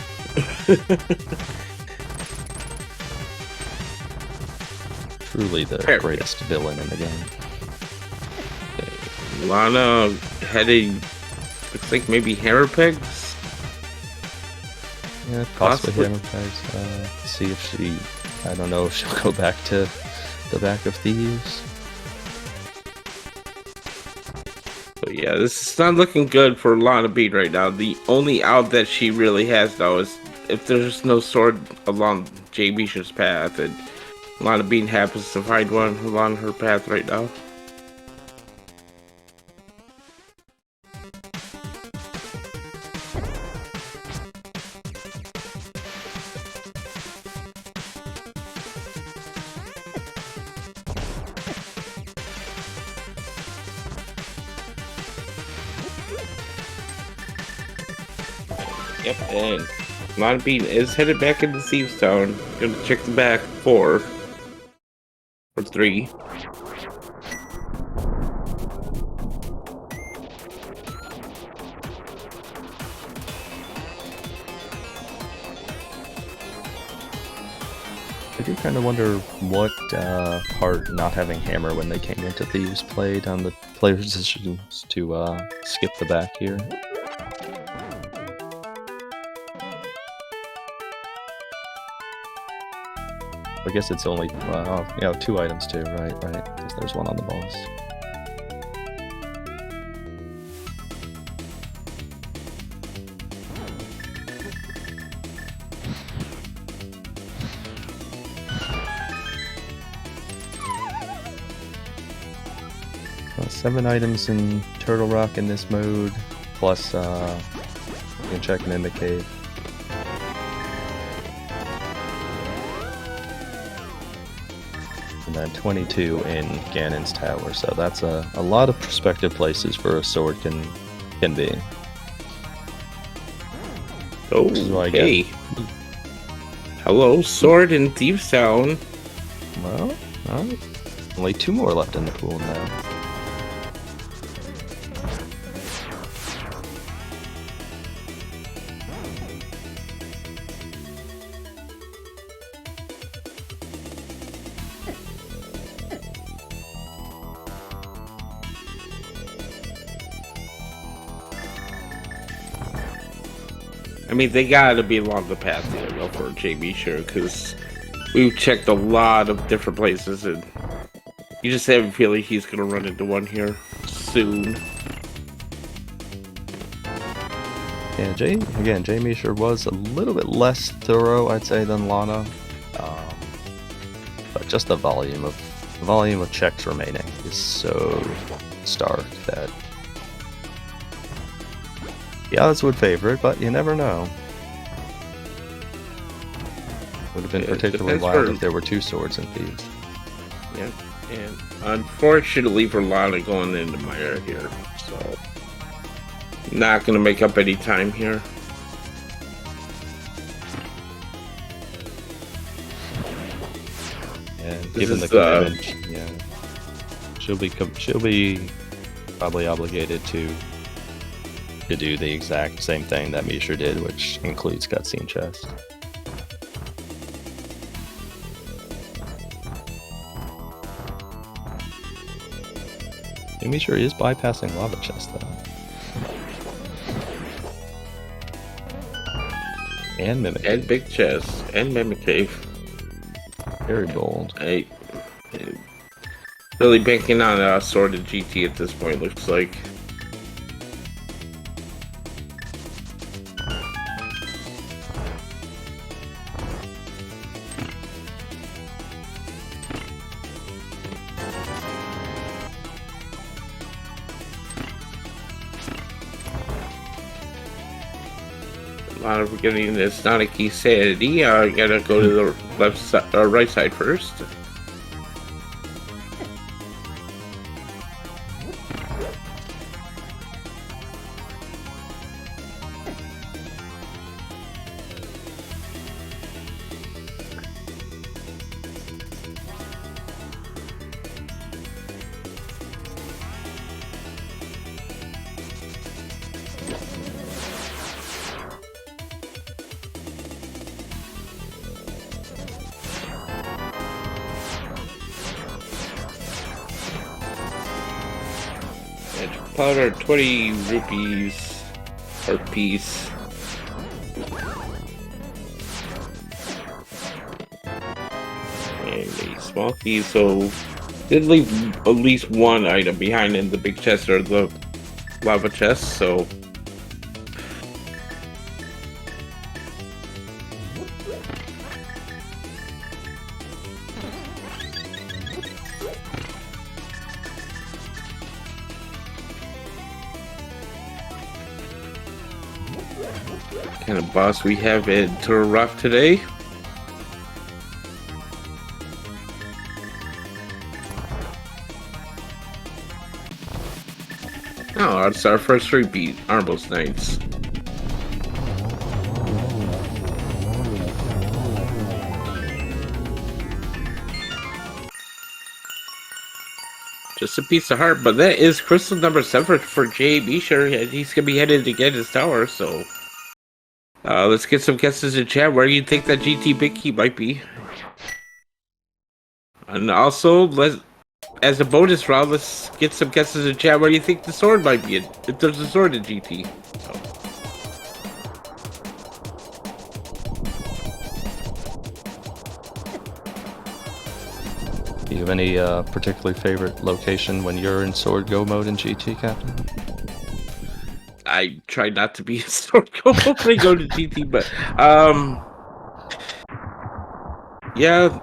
[SPEAKER 1] Truly the greatest villain in the game.
[SPEAKER 2] Lana heading, looks like maybe hammer pegs?
[SPEAKER 1] Yeah, possibly hammer pegs. See if she, I don't know if she'll go back to the back of thieves.
[SPEAKER 2] But yeah, this is not looking good for Lanabean right now. The only out that she really has now is if there's no sword along jmeasher's path, and Lanabean happens to find one along her path right now. Yep, and Lanabean is headed back into Thieves Town. Gonna check the back 4 or 3.
[SPEAKER 1] I do kind of wonder what part not having hammer when they came into Thieves played on the players' decisions to skip the back here. I guess it's only, well, you know, 2 items too, right, because there's one on the boss. Well, 7 items in Turtle Rock in this mode, plus you can check them in the cave. And then 22 in Ganon's Tower, so that's a lot of prospective places for a sword can be.
[SPEAKER 2] Oh,
[SPEAKER 1] Which is why I
[SPEAKER 2] hey. Hello, sword in Thieves Town.
[SPEAKER 1] Well, alright. Only 2 more left in the pool now.
[SPEAKER 2] I mean, they gotta be along the path here, though, for jmeasher, because we've checked a lot of different places, and you just have a feeling he's gonna run into one here soon.
[SPEAKER 1] Yeah, jmeasher was a little bit less thorough, I'd say, than Lana, but just the volume of checks remaining is so stark that the odds would favor it, but you never know. Would have been particularly wild if there were 2 swords in Thieves.
[SPEAKER 2] Yeah, and unfortunately for Lana going into Meyer here, so not gonna make up any time here.
[SPEAKER 1] And given the commitment, yeah, she'll be probably obligated to do the exact same thing that jmeasher did, which includes cutscene chest. jmeasher is bypassing lava chest though. And mimic.
[SPEAKER 2] And big chest. And mimic cave.
[SPEAKER 1] Very bold.
[SPEAKER 2] Hey, really banking on a sword of GT at this point, looks like. We're getting this Nanaki Sanity. I gotta go to the left side, right side first. Powder 20 rupees per piece. And a small key, so did leave at least one item behind in the big chest or the lava chest, so kind of boss we have in Turok today. Oh, it's our first repeat. Armos Knights. Just a piece of heart, but that is crystal number 7 for jmeasher. He's gonna be headed to get his tower, so let's get some guesses in chat where you think that GT Big Key might be. And also, as a bonus round, let's get some guesses in chat where you think the sword might be, if there's a sword in GT. So.
[SPEAKER 1] Do you have any particularly favorite location when you're in sword go mode in GT, Captain?
[SPEAKER 2] I try not to be in sword go mode when I go to GT, but yeah,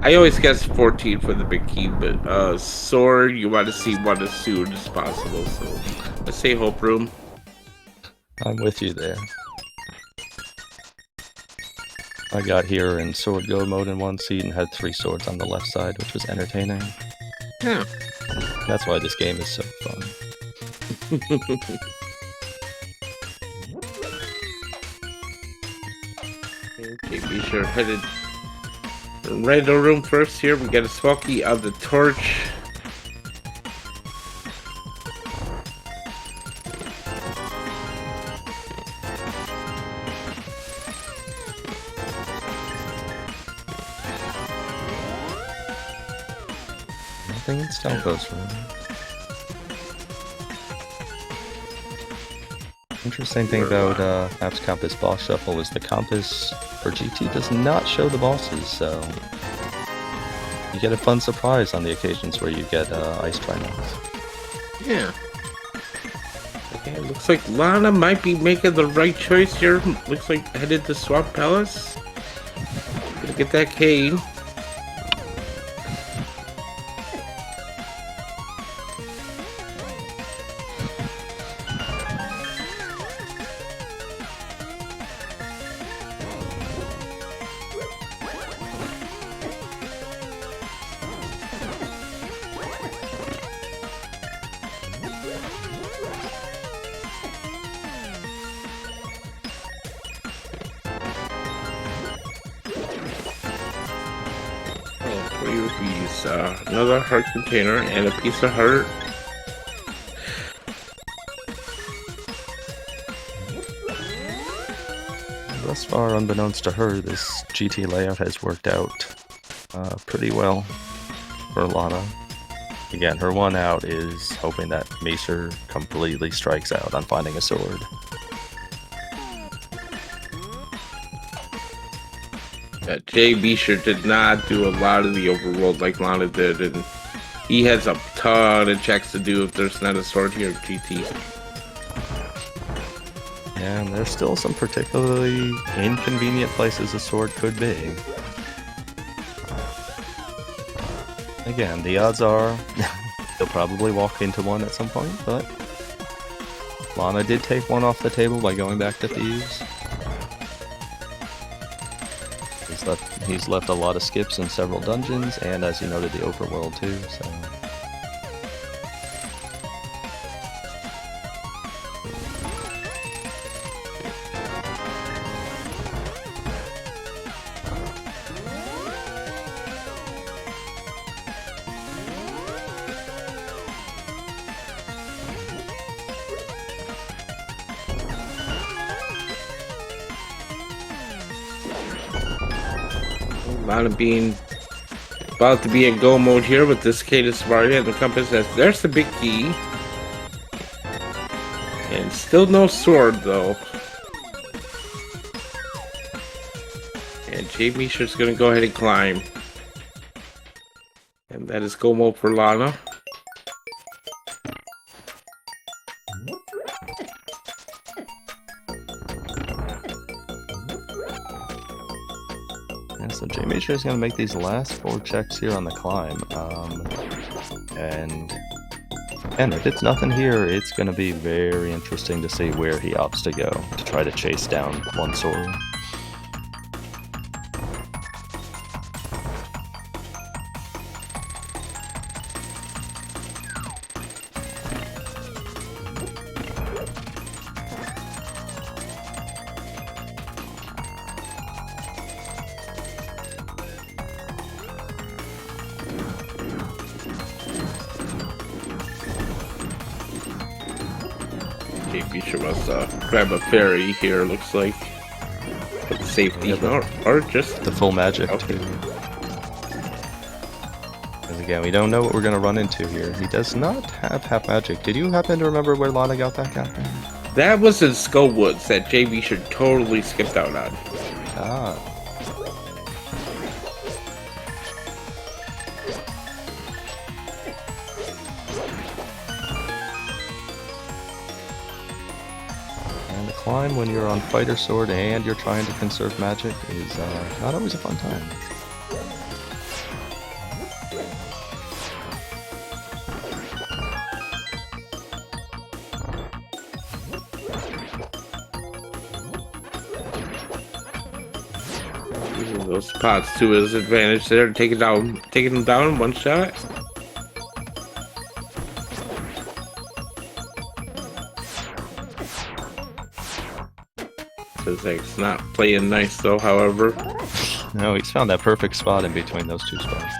[SPEAKER 2] I always guess 14 for the big key, but sword you want to see one as soon as possible, so let's say hope room.
[SPEAKER 1] I'm with you there. I got here in sword go mode in one seat and had 3 swords on the left side, which was entertaining.
[SPEAKER 2] Yeah.
[SPEAKER 1] That's why this game is so fun.
[SPEAKER 2] Okay, be sure headed right to the room first here. We got a Smoky of the torch.
[SPEAKER 1] Nothing in Stelgo's room. Interesting thing about Maps Compass Boss Shuffle is the compass for GT does not show the bosses, so you get a fun surprise on the occasions where you get Ice Triangles.
[SPEAKER 2] Yeah. Okay, looks like Lana might be making the right choice here. Looks like headed to Swamp Palace. Gonna get that cane. Another heart container and a piece of heart.
[SPEAKER 1] Thus far, unbeknownst to her, this GT layout has worked out pretty well for Lana. Again, her one out is hoping that jmeasher completely strikes out on finding a sword.
[SPEAKER 2] jmeasher did not do a lot of the overworld like Lana did, and he has a ton of checks to do if there's not a sword here at GT.
[SPEAKER 1] Yeah, and there's still some particularly inconvenient places a sword could be. Again, the odds are he'll probably walk into one at some point, but Lana did take one off the table by going back to thieves. He's left a lot of skips in several dungeons, and as you noted, the overworld too, so...
[SPEAKER 2] Lanabean about to be in go mode here with this Cadus Varia and the compass. There's the big key. And still no sword though. And jmeasher's gonna go ahead and climb. And that is go mode for Lana.
[SPEAKER 1] So jmeasher is going to make these last 4 checks here on the climb, and if it's nothing here, it's going to be very interesting to see where he opts to go to try to chase down one sword.
[SPEAKER 2] jmeasher must grab a fairy here, looks like. For the safety, or just...
[SPEAKER 1] the full magic,
[SPEAKER 2] okay.
[SPEAKER 1] too. Because again, we don't know what we're going to run into here. He does not have half magic. Did you happen to remember where Lana got that guy?
[SPEAKER 2] That was in Skull Woods that jmeasher totally skipped out on.
[SPEAKER 1] Ah. And the climb when you're on fighter sword and you're trying to conserve magic is not always a fun time.
[SPEAKER 2] Using those spots to his advantage there, taking him down in one shot. It's not playing nice though, however.
[SPEAKER 1] No, he's found that perfect spot in between those 2 spots.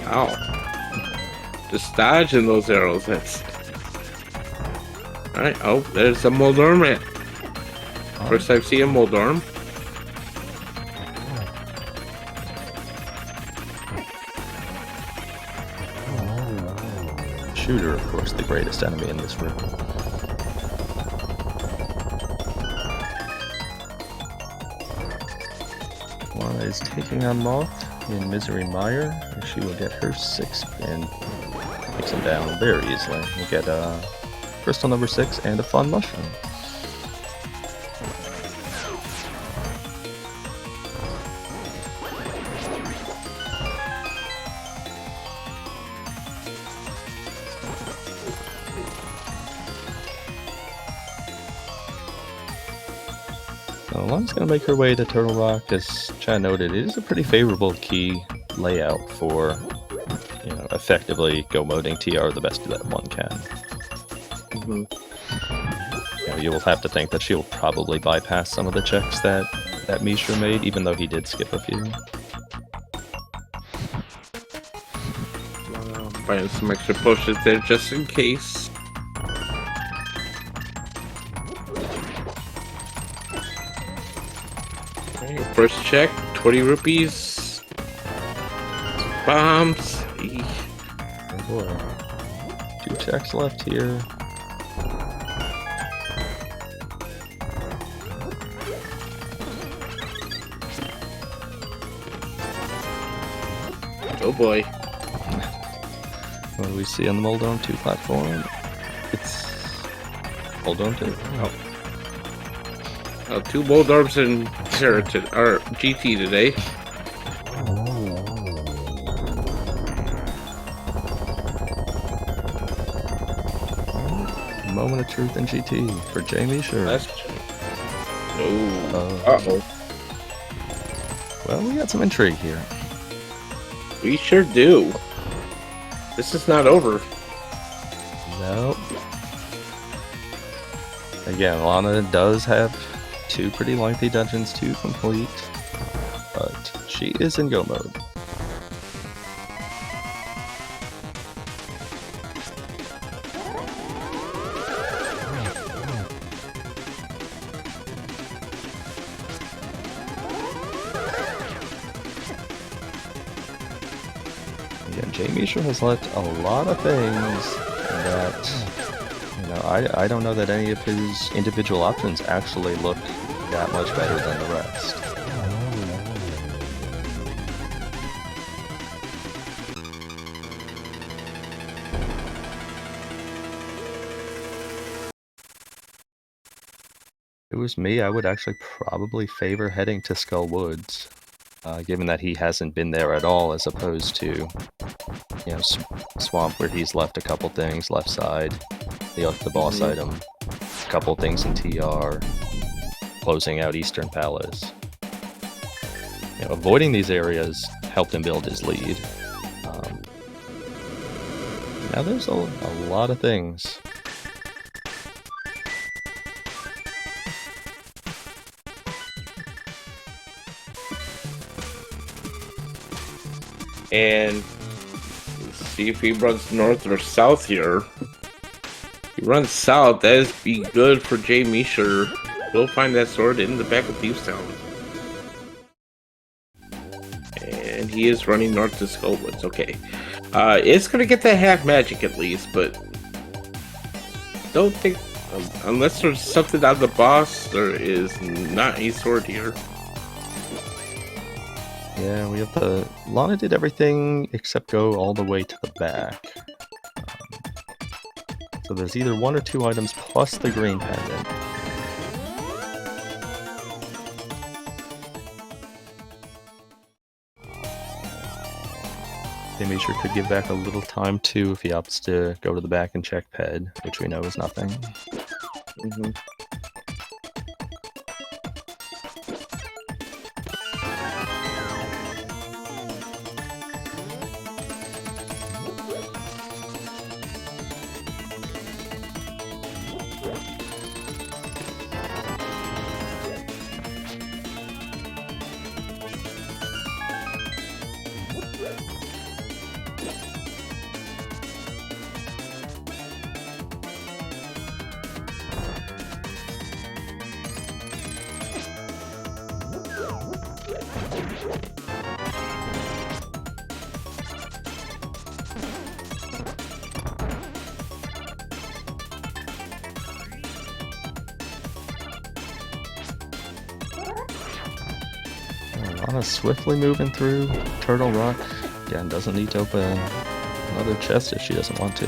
[SPEAKER 2] Ow. Just dodging those arrows. That's... Alright, oh, there's a Moldorm. First I've seen a Moldorm.
[SPEAKER 1] Shooter, of course, the greatest enemy in this room. Lana is taking on Moth in Misery Mire, and she will get her 6th and takes him down very easily. We'll get crystal number 6 and a fun mushroom. So Lana's going to make her way to Turtle Rock. As Chad noted, it is a pretty favorable key layout for, effectively go moding TR the best that one can. You will have to think that she'll probably bypass some of the checks that jmeasher made, even though he did skip a few.
[SPEAKER 2] Finding some extra pushes there just in case. Okay, first check, 20 rupees. Bombs.
[SPEAKER 1] Oh boy. 2 checks left here.
[SPEAKER 2] Oh boy.
[SPEAKER 1] What do we see on the Moldorm 2 platform? It's Moldorm 2. Oh.
[SPEAKER 2] 2 Bulldarbs and Sheraton or GT today.
[SPEAKER 1] Moment of truth in GT for jmeasher.
[SPEAKER 2] That's uh-oh.
[SPEAKER 1] Well, we got some intrigue here.
[SPEAKER 2] We sure do. This is not over.
[SPEAKER 1] Nope. Again, Lana does have 2 pretty lengthy dungeons to complete, but she is in go mode. Again, jmeasher has left a lot of things that, you know, I don't know that any of his individual options actually look that much better than the rest. If it was me, I would actually probably favor heading to Skull Woods, given that he hasn't been there at all, as opposed to, you know, Swamp, where he's left a couple things, left side, the boss item, a couple things in TR, closing out Eastern Palace. You know, avoiding these areas helped him build his lead. Now there's a lot of things.
[SPEAKER 2] And let's see if he runs north or south here. If he runs south, that is be good for jmeasher. We'll find that sword in the back of Thieves Town. And he is running north to Skullwoods. Okay. It's gonna get that half magic at least, but don't think unless there's something on the boss, there is not a sword here.
[SPEAKER 1] Yeah, we have the... Lana did everything except go all the way to the back. So there's either 1 or 2 items plus the green pendant. jmeasher could give back a little time too if he opts to go to the back and check ped, which we know is nothing. Lana swiftly moving through Turtle Rock. Again, doesn't need to open another chest if she doesn't want to.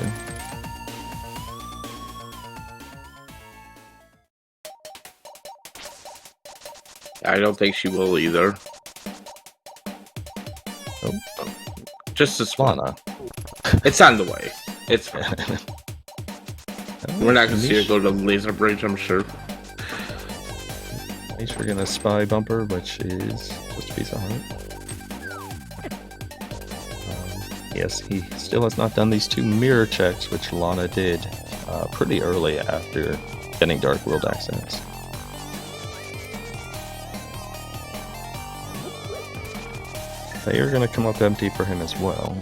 [SPEAKER 2] I don't think she will either.
[SPEAKER 1] Oh.
[SPEAKER 2] Just a swamp.
[SPEAKER 1] Lana.
[SPEAKER 2] It's on the way. It's fine. We're not gonna see her go to the laser bridge, I'm sure.
[SPEAKER 1] At least we're gonna spy bumper, which is just a piece of heart. Yes, he still has not done these 2 mirror checks, which Lana did pretty early after getting Dark World access. They are going to come up empty for him as well.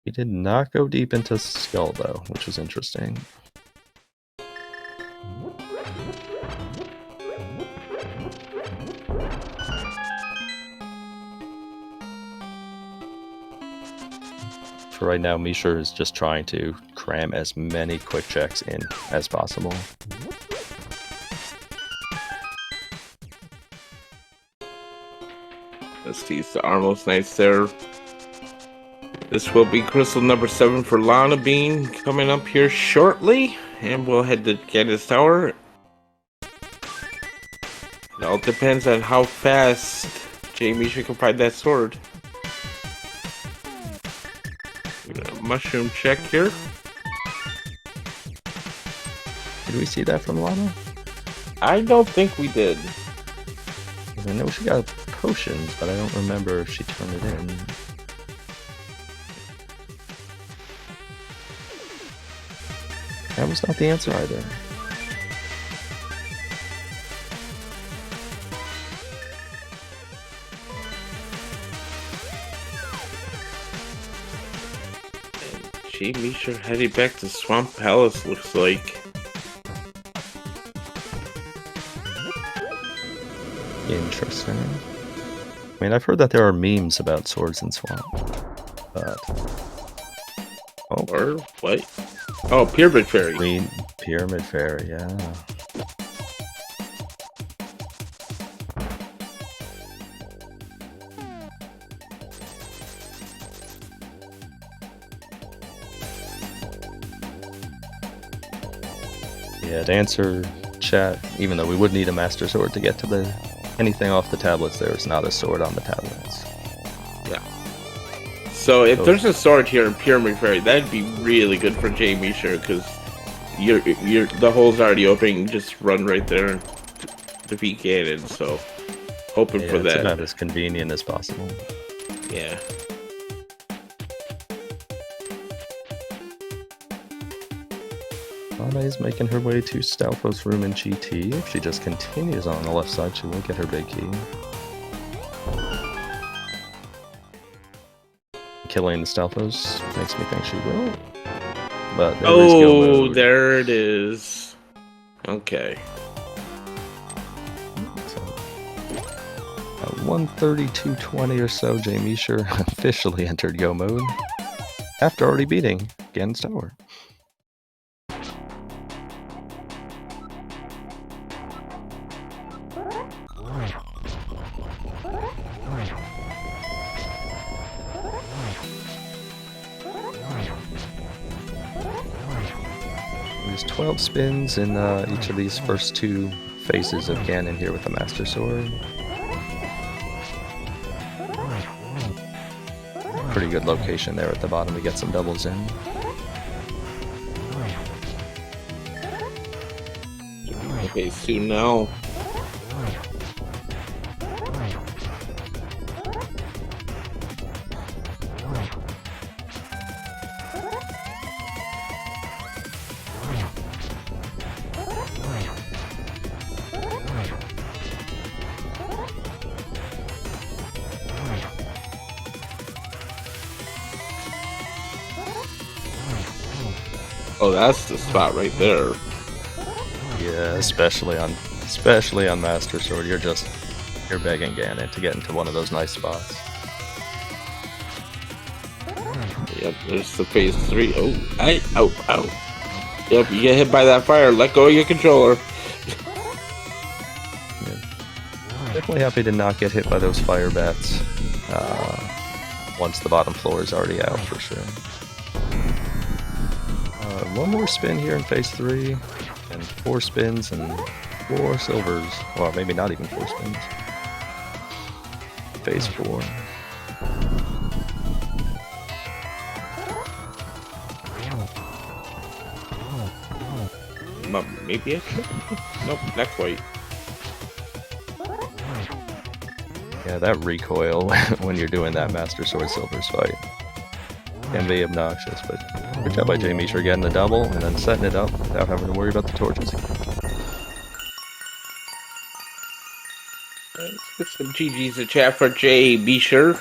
[SPEAKER 1] He did not go deep into Skull, though, which was interesting. For right now, jmeasher is just trying to cram as many quick checks in as possible.
[SPEAKER 2] Let's tease the Armos Knights there. This will be crystal number 7 for Lanabean coming up here shortly. And we'll head to Candace Tower. It all depends on how fast jmeasher can find that sword. We got a mushroom check here.
[SPEAKER 1] Did we see that from Lana?
[SPEAKER 2] I don't think we did.
[SPEAKER 1] I know she got potions, but I don't remember if she turned it in. That was not the answer either.
[SPEAKER 2] jmeasher heading back to Swamp Palace, looks like.
[SPEAKER 1] Interesting. I mean, I've heard that there are memes about swords in Swamp, but...
[SPEAKER 2] Oh. Or what? Oh, Pyramid Fairy.
[SPEAKER 1] Green Pyramid Fairy, yeah. Yeah, to answer chat, even though we would need a Master Sword to get to anything off the tablets, there's not a sword on the tablets.
[SPEAKER 2] Yeah. So if there's a sword here in Pyramid Fairy, that'd be really good for jmeasher, because the hole's already open. You just run right there and defeat Ganon. So hoping for that.
[SPEAKER 1] It's about as convenient as possible.
[SPEAKER 2] Yeah.
[SPEAKER 1] Lana is making her way to Stalfos' room in GT. If she just continues on the left side, she will get her big key. Killing the Stalfos makes me think she will. But there is Go mode.
[SPEAKER 2] There it is. Okay.
[SPEAKER 1] So, at 132.20 or so, jmeasher officially entered Go mode after already beating Ganon's Tower. There's 12 spins in each of these first 2 phases of Ganon here with the Master Sword. Pretty good location there at the bottom to get some doubles in.
[SPEAKER 2] Okay, soon now. Oh, that's the spot right there.
[SPEAKER 1] Yeah, especially on Master Sword, you're begging Ganon to get into one of those nice spots.
[SPEAKER 2] Yep, there's the phase 3. Oh, ow. Yep, you get hit by that fire. Let go of your controller.
[SPEAKER 1] Yeah. Definitely happy to not get hit by those fire bats once the bottom floor is already out for sure. One more spin here in phase 3, and 4 spins and 4 silvers. Well, maybe not even 4 spins. Phase 4.
[SPEAKER 2] Maybe I should. Nope, not quite.
[SPEAKER 1] Yeah, that recoil when you're doing that Master Sword Silvers fight can be obnoxious, but good job by jmeasher getting the double and then setting it up without having to worry about the torches.
[SPEAKER 2] Let's put some GG's in chat for jmeasher.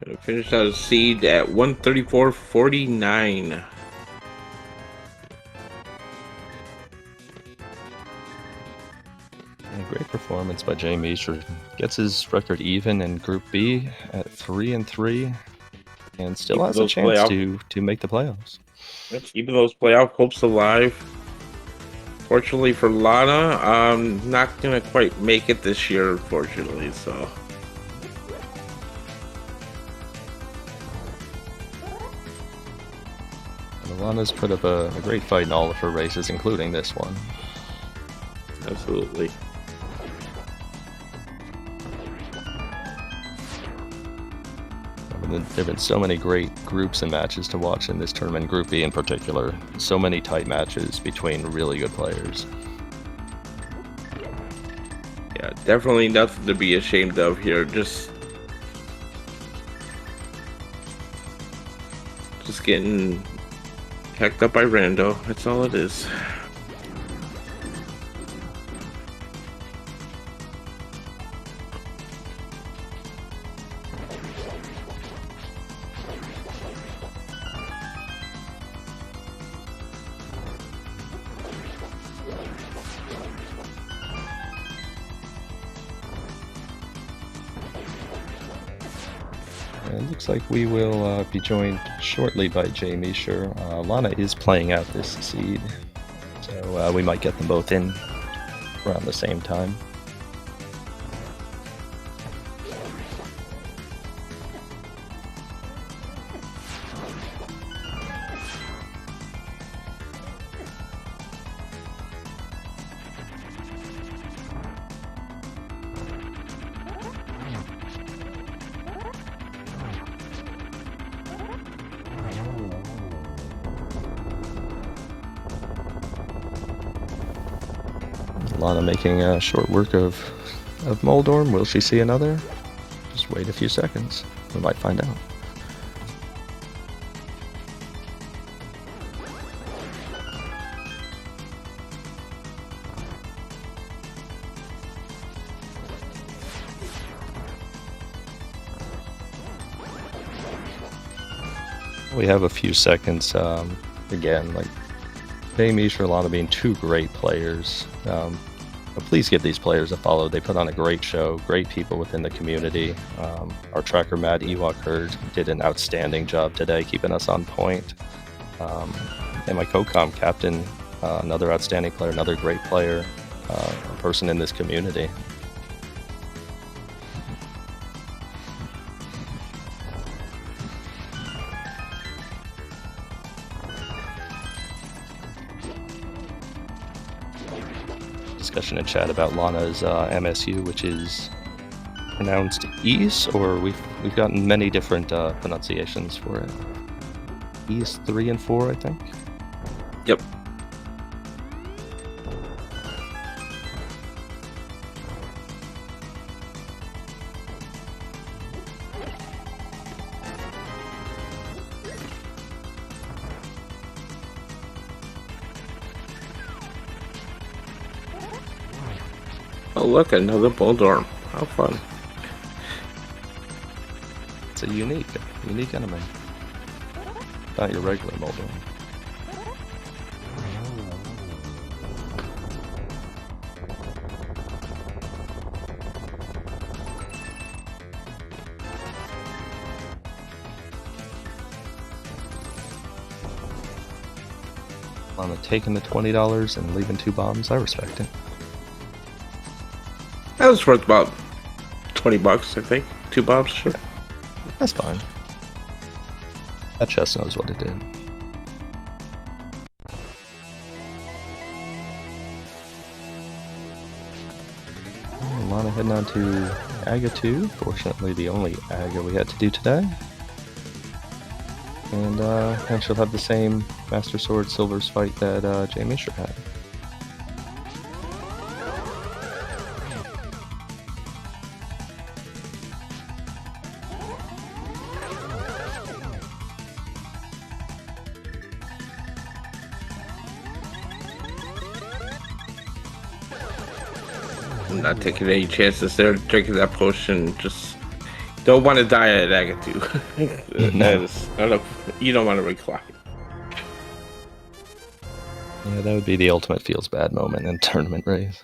[SPEAKER 2] Gonna finish out a seed at 134.49.
[SPEAKER 1] Great performance by jmeasher. Gets his record even in Group B at 3-3, and still has a chance to make the playoffs.
[SPEAKER 2] Keeping those playoff hopes alive. Fortunately for Lana, I'm not gonna quite make it this year, unfortunately. So.
[SPEAKER 1] Lana's put up a great fight in all of her races, including this one.
[SPEAKER 2] Absolutely.
[SPEAKER 1] There have been so many great groups and matches to watch in this tournament, Group B in particular. So many tight matches between really good players.
[SPEAKER 2] Yeah, definitely nothing to be ashamed of here. Just getting hacked up by rando. That's all it is.
[SPEAKER 1] It looks like we will be joined shortly by jmeasher. Lana is playing out this seed, so we might get them both in around the same time. Lana making short work of Moldorm. Will she see another? Just wait a few seconds. We might find out. We have a few seconds. Again, like jmeasher, Lanabean, two great players. But please give these players a follow. They put on a great show, great people within the community. Our tracker, Matt Ewok Herd, did an outstanding job today, keeping us on point. And my co-com captain, another outstanding player, another great player, a person in this community. Discussion in chat about Lana's MSU, which is pronounced Ease, or we've gotten many different pronunciations for it. Ease 3 and 4, I think.
[SPEAKER 2] Yep. Oh look, another Moldorm. How fun.
[SPEAKER 1] It's a unique enemy. Not your regular Moldorm. Lana taking the $20 and leaving 2 bombs. I respect it.
[SPEAKER 2] That was worth about $20, I think. 2 bombs, sure.
[SPEAKER 1] That's fine. That chest knows what it did. Lana heading on to Aga 2. Fortunately, the only Aga we had to do today. And she'll have the same Master Sword Silvers fight that jmeasher had.
[SPEAKER 2] I'm not taking any chances there. Drinking that potion, just don't want to die at Agatu.
[SPEAKER 1] No.
[SPEAKER 2] I don't, you don't want to recline.
[SPEAKER 1] Yeah, that would be the ultimate feels bad moment in tournament race.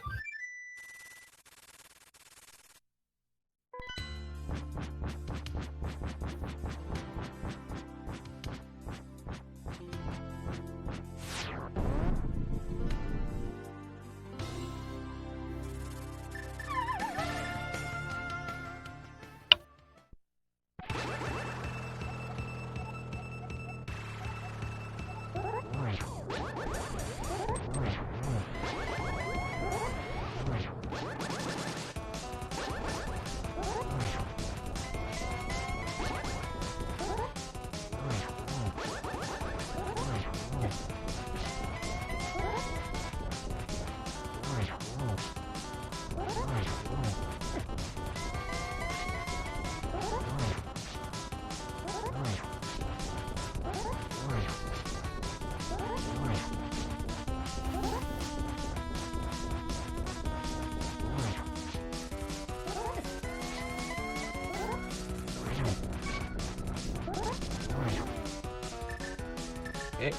[SPEAKER 2] Okay.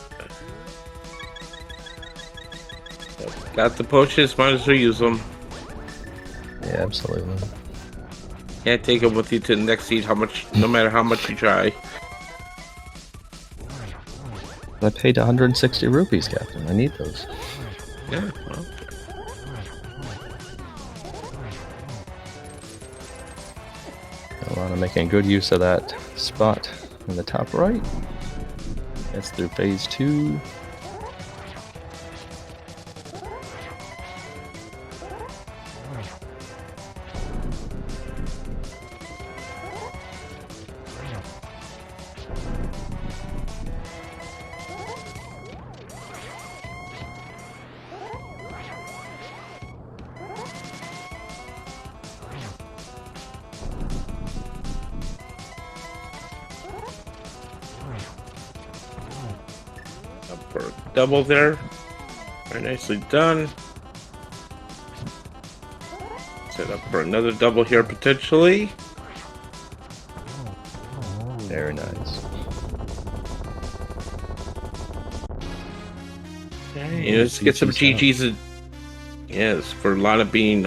[SPEAKER 2] Got the potions, might as well use them.
[SPEAKER 1] Yeah, absolutely.
[SPEAKER 2] Can't take them with you to the next seed, no matter how much you try.
[SPEAKER 1] I paid 160 rupees, Captain. I need those.
[SPEAKER 2] Yeah, well.
[SPEAKER 1] Lana making good use of that spot in the top right. That's through phase 2.
[SPEAKER 2] Up for a double there. Very nicely done. Set up for another double here potentially.
[SPEAKER 1] Very nice.
[SPEAKER 2] Okay, let's get some GGs. Yes, for Lanabean.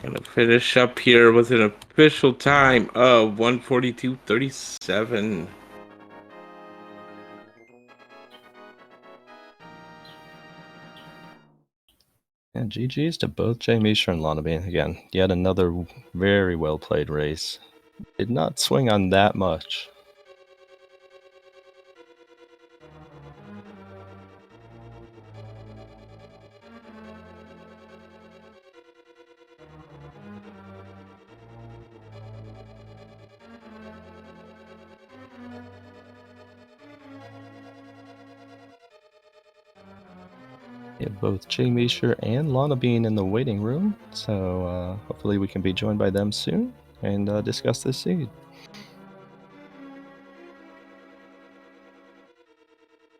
[SPEAKER 2] Gonna finish up here with an official time of 1:42:37.
[SPEAKER 1] And GG's to both jmeasher and Lanabean. Again, yet another very well played race. Did not swing on that much. We have both jmeasher and Lanabean in the waiting room, so hopefully we can be joined by them soon and discuss this seed.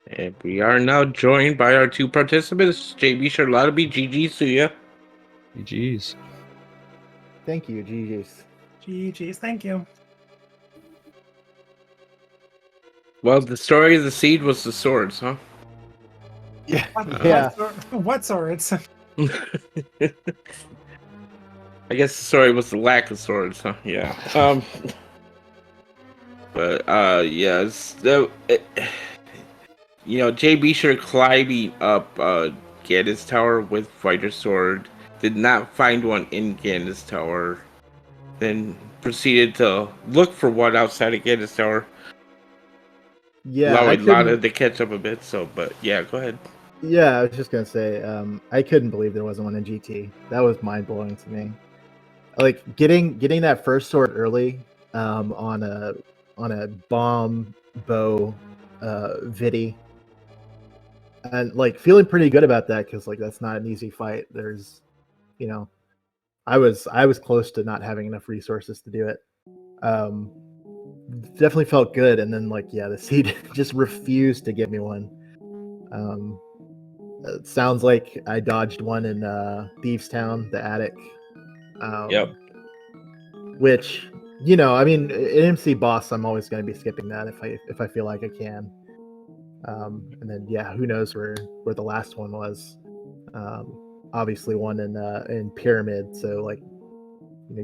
[SPEAKER 2] And we are now joined by our two participants, jmeasher, Lanabean. GG's to you.
[SPEAKER 1] GG's.
[SPEAKER 3] Thank you, GG's.
[SPEAKER 4] GG's, thank you.
[SPEAKER 2] Well, the story of the seed was the swords, huh?
[SPEAKER 3] Yeah.
[SPEAKER 4] Yeah. What swords?
[SPEAKER 2] I guess the story was the lack of swords, huh? Yeah. But yes, jmeasher climbing up Gandalf's tower with fighter sword, did not find one in Gandalf's tower, then proceeded to look for one outside of Gandalf's tower.
[SPEAKER 3] Yeah,
[SPEAKER 2] allowing Lana to catch up a bit. So, but yeah, go ahead.
[SPEAKER 3] Yeah, I was just gonna say, I couldn't believe there wasn't one in GT. That was mind blowing to me. Like getting that first sword early, on a bomb bow, Vidi, and like feeling pretty good about that because like that's not an easy fight. There's, I was close to not having enough resources to do it. Definitely felt good, and then like the seed just refused to give me one. It sounds like I dodged one in Thieves Town, the attic.
[SPEAKER 2] Yep.
[SPEAKER 3] Which, I mean, an MC boss, I'm always going to be skipping that if I feel like I can. And then who knows where the last one was? Obviously, one in Pyramid, so like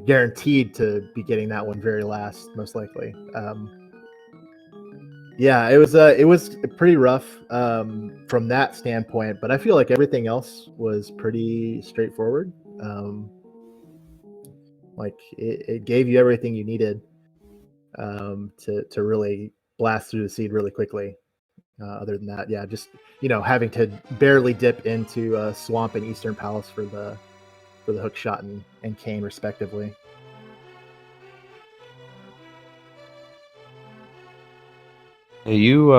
[SPEAKER 3] guaranteed to be getting that one very last, most likely. It was pretty rough from that standpoint, but I feel like everything else was pretty straightforward. Like it gave you everything you needed to really blast through the seed really quickly. Other than that, just having to barely dip into Swamp and Eastern Palace for the hook shot and cane respectively.
[SPEAKER 1] You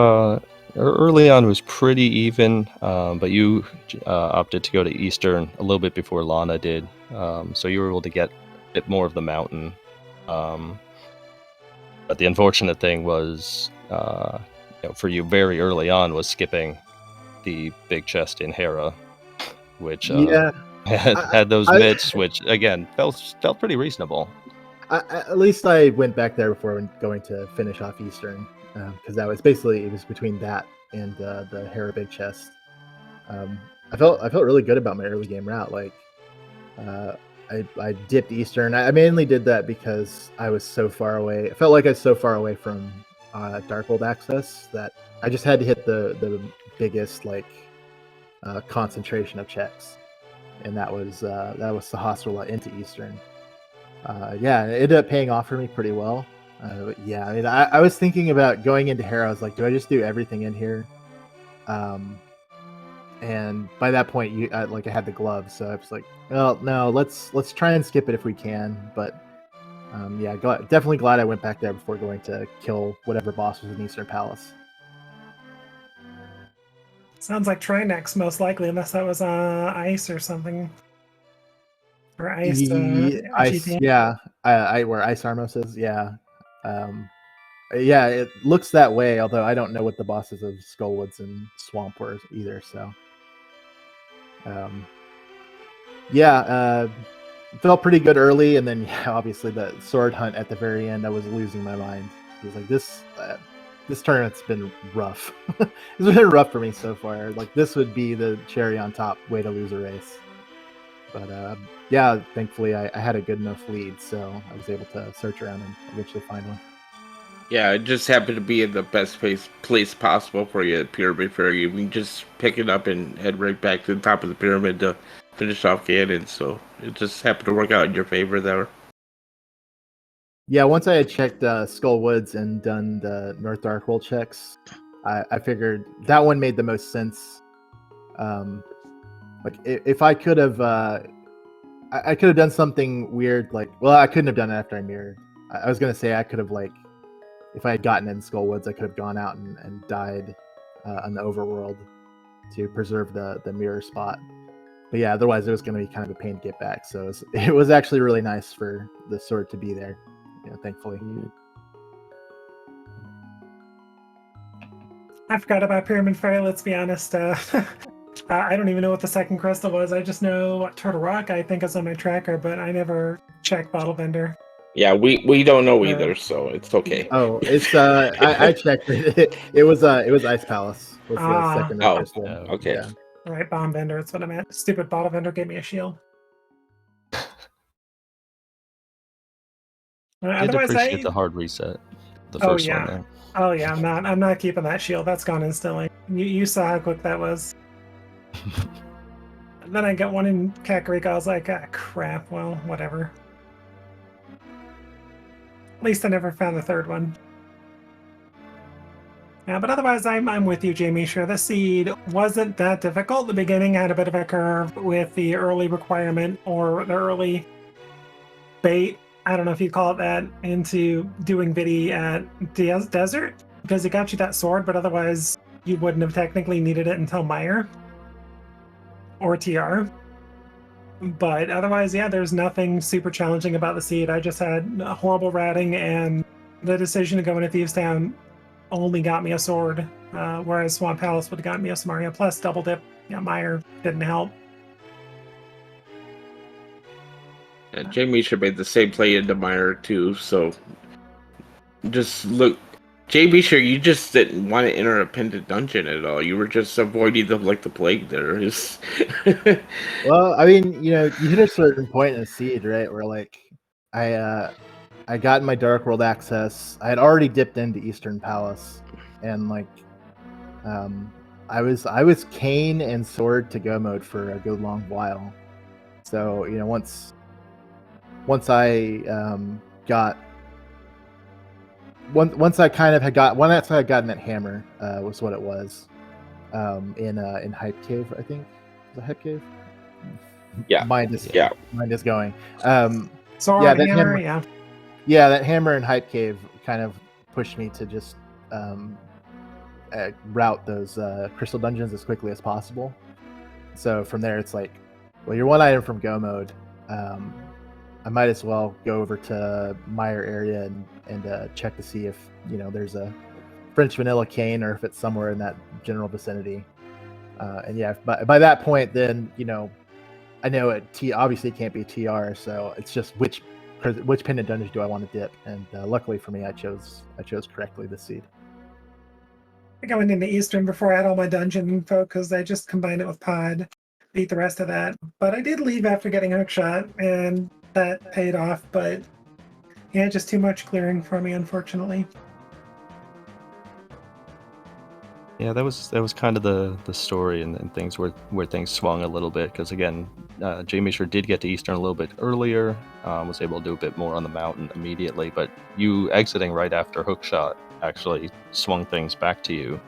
[SPEAKER 1] early on was pretty even, but you opted to go to Eastern a little bit before Lana did, so you were able to get a bit more of the mountain. But the unfortunate thing was, for you very early on, was skipping the big chest in Hera, which had those mitts, which again felt pretty reasonable.
[SPEAKER 3] At least I went back there before going to finish off Eastern. because that was basically, it was between that and the Harabig chest. I felt really good about my early game route. Like, I dipped Eastern. I mainly did that because I was so far away. I felt like I was so far away from Darkhold access that I just had to hit the biggest like concentration of checks, and that was the Sahasrara into Eastern. Yeah, it ended up paying off for me pretty well. Yeah, I mean, I was thinking about going into Hera. I was like, do I just do everything in here? And by that point, I had the gloves, so I was like, well, no, let's try and skip it if we can. But yeah, definitely glad I went back there before going to kill whatever boss was in Eastern Palace.
[SPEAKER 4] Sounds like Trinex most likely, unless that was ice or something. Or ice
[SPEAKER 3] Ice,
[SPEAKER 4] GT.
[SPEAKER 3] yeah, where Ice Armos is, yeah. Yeah, it looks that way, although I don't know what the bosses of Skullwoods and Swamp were either, so. Yeah, felt pretty good early, and then yeah, obviously the sword hunt at the very end, I was losing my mind. It was like, this tournament's been rough. It's been rough for me so far. Like, this would be the cherry on top way to lose a race. But yeah, thankfully I had a good enough lead, so I was able to search around and eventually find one.
[SPEAKER 2] Yeah, it just happened to be in the best place possible for you at Pyramid Fair. You can just pick it up and head right back to the top of the pyramid to finish off Ganon. So it just happened to work out in your favor there.
[SPEAKER 3] Yeah, once I had checked Skull Woods and done the North Darkworld checks, I figured that one made the most sense. Like, if I could have, I could have done something weird. Like, well, I couldn't have done it after I mirrored. I was gonna say I could have, like, if I had gotten in Skull Woods, I could have gone out and died on the overworld to preserve the mirror spot. But yeah, otherwise it was going to be kind of a pain to get back. So it was actually really nice for the sword to be there, thankfully.
[SPEAKER 4] I forgot about Pyramid Fairy, let's be honest. I don't even know what the second crystal was. I just know what Turtle Rock I think is on my tracker, but I never checked Bottle Vendor.
[SPEAKER 2] Yeah, we don't know either, so it's okay.
[SPEAKER 3] Oh, it's I checked it. It was Ice Palace was the second crystal.
[SPEAKER 2] Okay.
[SPEAKER 3] Yeah.
[SPEAKER 4] Right, Bomb Vendor, that's what I meant. Stupid Bottle Vendor gave me a shield.
[SPEAKER 1] Did appreciate the hard reset. The first one there.
[SPEAKER 4] Oh yeah, I'm not keeping that shield. That's gone instantly. You saw how quick that was. And then I got one in Kakariko. I was like, ah, crap. Well, whatever. At least I never found the third one. Yeah, but otherwise, I'm with you, jmeasher. The seed wasn't that difficult. The beginning had a bit of a curve with the early requirement or the early bait. I don't know if you call it that, into doing Vidi at Desert, because it got you that sword, but otherwise you wouldn't have technically needed it until Meyer or TR. But otherwise, yeah, there's nothing super challenging about the seed. I just had horrible ratting, and the decision to go into Thieves Town only got me a sword, whereas Swamp Palace would have gotten me a Samaria. Plus, double dip, Meyer didn't help.
[SPEAKER 2] Yeah, jmeasher made the same play into Meyer too, so just look, jmeasher, you just didn't want to enter a pendant dungeon at all. You were just avoiding them like the plague there.
[SPEAKER 3] Well, I mean, you hit a certain point in the seed, right, where like I got my Dark World access. I had already dipped into Eastern Palace, and like I was cane and sword to go mode for a good long while. So once I got once I kind of had got once I had gotten that hammer was what it was in Hype Cave, I think. Was it Hype Cave?
[SPEAKER 2] Yeah.
[SPEAKER 3] Mind is going.
[SPEAKER 4] Sword,
[SPEAKER 3] yeah, that
[SPEAKER 4] hammer,
[SPEAKER 3] yeah, that hammer in Hype Cave kind of pushed me to just route those crystal dungeons as quickly as possible. So from there, it's like, well, you're one item from go mode. I might as well go over to Meyer area and check to see if there's a French vanilla cane or if it's somewhere in that general vicinity. And yeah, by that point, then I know it obviously can't be TR, so it's just which pendant dungeon do I want to dip? And luckily for me, I chose correctly this seed.
[SPEAKER 4] think I went into Eastern before I had all my dungeon info because I just combined it with Pod, beat the rest of that. But I did leave after getting Hookshot, and that paid off. But yeah, just too much clearing for me, unfortunately.
[SPEAKER 1] Yeah, that was kind of the story and things where things swung a little bit because again, jmeasher did get to Eastern a little bit earlier, was able to do a bit more on the mountain immediately, but you exiting right after Hookshot actually swung things back to you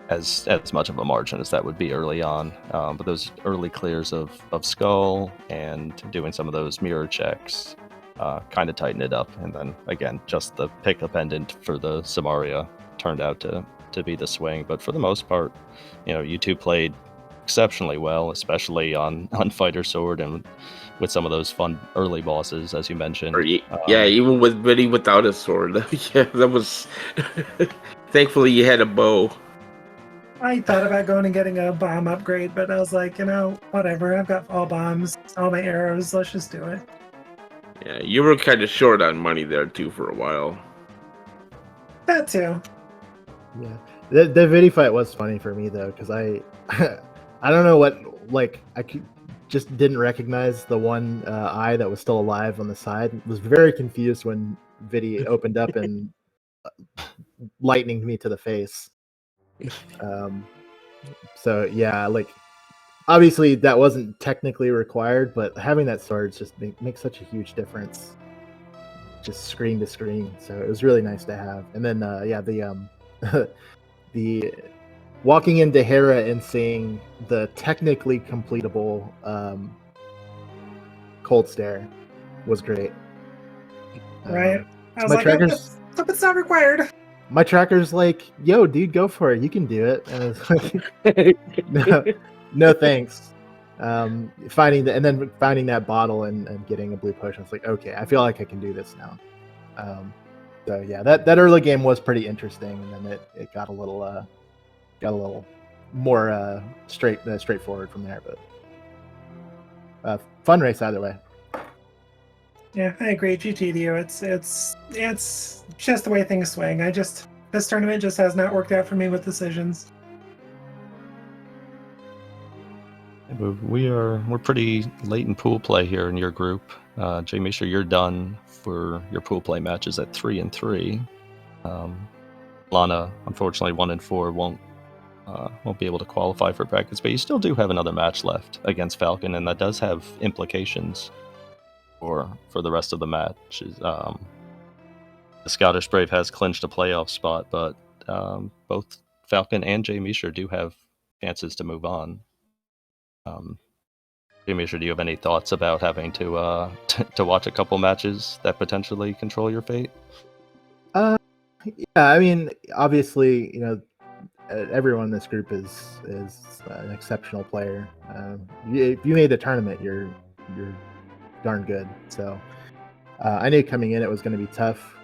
[SPEAKER 1] as much of a margin as that would be early on. But those early clears of Skull and doing some of those mirror checks kind of tightened it up, and then again, just the pickup endant for the Samaria turned out to be the swing. But for the most part, you two played exceptionally well, especially on Fighter Sword and with some of those fun early bosses, as you mentioned.
[SPEAKER 2] Yeah, even with Biddy without a sword. Yeah, that was. Thankfully, you had a bow.
[SPEAKER 4] I thought about going and getting a bomb upgrade, but I was like, whatever. I've got all bombs, all my arrows. Let's just do it.
[SPEAKER 2] Yeah, you were kind of short on money there too for a while.
[SPEAKER 4] That too.
[SPEAKER 3] Yeah, the Vidi fight was funny for me though, because I don't know what, like, just didn't recognize the one eye that was still alive on the side. Was very confused when Vidi opened up and lightninged me to the face. So yeah, like, obviously that wasn't technically required, but having that sword just makes such a huge difference, just screen to screen. So it was really nice to have. And then yeah, the walking into Hera and seeing the technically completable cold stare was great.
[SPEAKER 4] Right. I was
[SPEAKER 3] my
[SPEAKER 4] like,
[SPEAKER 3] tracker's,
[SPEAKER 4] hope it's not required.
[SPEAKER 3] My tracker's like, yo, dude, go for it. You can do it. And it's like, no thanks. Finding that bottle and getting a blue potion. It's like, okay, I feel like I can do this now. So yeah, that early game was pretty interesting, and then it got a little more straightforward from there. But fun race either way.
[SPEAKER 4] Yeah, I agree. GTDU, it's just the way things swing. This tournament just has not worked out for me with decisions.
[SPEAKER 1] We're pretty late in pool play here in your group. jmeasher, you're done for your pool play matches at 3-3. Lana, unfortunately, 1-4 won't be able to qualify for brackets, but you still do have another match left against Falcon, and that does have implications for the rest of the matches. The Scottish Brave has clinched a playoff spot, but both Falcon and jmeasher do have chances to move on. jmeasher, do you have any thoughts about having to to watch a couple matches that potentially control your fate?
[SPEAKER 3] Yeah, I mean, obviously, everyone in this group is an exceptional player. If you made the tournament, you're darn good. So I knew coming in it was going to be tough.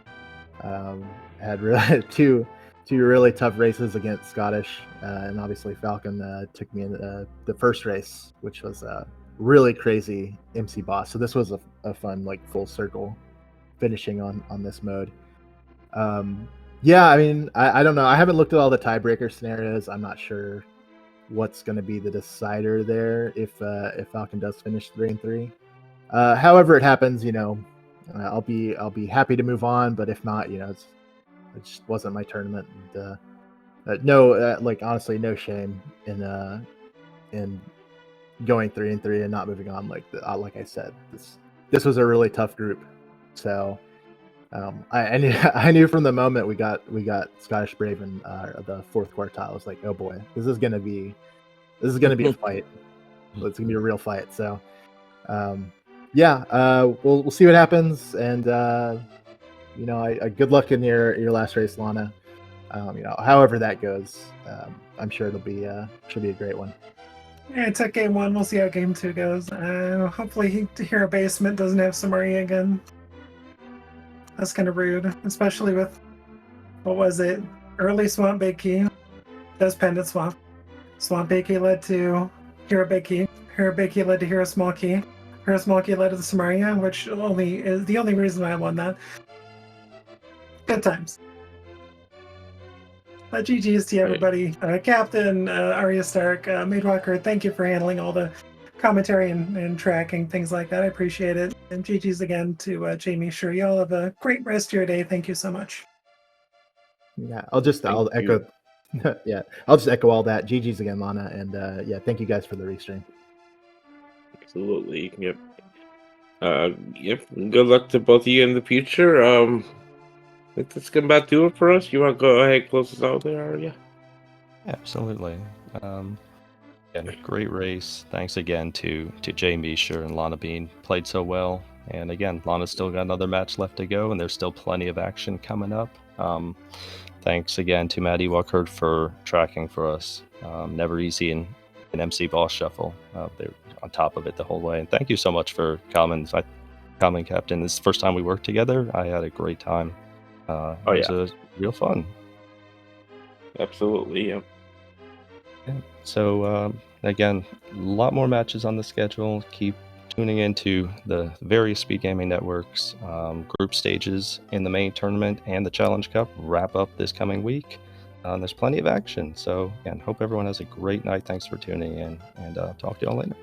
[SPEAKER 3] Had really two really tough races against Scottish, and obviously Falcon took me in the first race, which was a really crazy MC boss. So this was a fun, like, full circle finishing on this mode. Yeah, I mean, I don't know. I haven't looked at all the tiebreaker scenarios. I'm not sure what's going to be the decider there if Falcon does finish 3-3. However it happens, I'll be happy to move on. But if not, it just wasn't my tournament. And honestly, no shame in going 3-3 and not moving on. Like I said, this was a really tough group. So I knew from the moment we got Scottish Brave in the fourth quartile. I was like, oh boy, this is gonna be a fight. It's gonna be a real fight. So yeah, we'll see what happens, and good luck in your last race, Lana. However that goes, I'm sure should be a great one.
[SPEAKER 4] Yeah, it's at game 1. We'll see how game 2 goes. Hopefully, Hero Basement doesn't have Samaria again. That's kind of rude, especially with, what was it? Early Swamp Big Key. Does Pendant Swamp. Swamp Big Key led to Hero Big Key. Hero Big Key led to Hero Small Key. Hero Small Key led to the Samaria, which is the only reason why I won that. Good times. GG's to everybody. Captain, Arya Stark, Maidwalker, thank you for handling all the commentary and tracking, things like that. I appreciate it. And GG's again to jmeasher. Y'all have a great rest of your day. Thank you so much.
[SPEAKER 3] Yeah, I'll echo. Yeah, I'll just echo all that. GG's again, Lana, and yeah, thank you guys for the restream.
[SPEAKER 2] Absolutely. Yep. Yep. Good luck to both of you in the future. I think that's gonna about do it for us. You want to go ahead and close us out there, Arya?
[SPEAKER 1] Absolutely. Again, great race. Thanks again to jmeasher and Lanabean. Played so well. And again, Lana's still got another match left to go, and there's still plenty of action coming up. Thanks again to Matt Ewalkert for tracking for us. Never easy in an MC Boss Shuffle. They're on top of it the whole way. And thank you so much for coming, Captain. This is the first time we worked together. I had a great time. It was real fun.
[SPEAKER 2] Absolutely, yeah.
[SPEAKER 1] So again, a lot more matches on the schedule. Keep tuning into the various SpeedGaming networks. Group stages in the main tournament and the Challenge Cup wrap up this coming week. There's plenty of action. So again, hope everyone has a great night. Thanks for tuning in, and talk to you all later.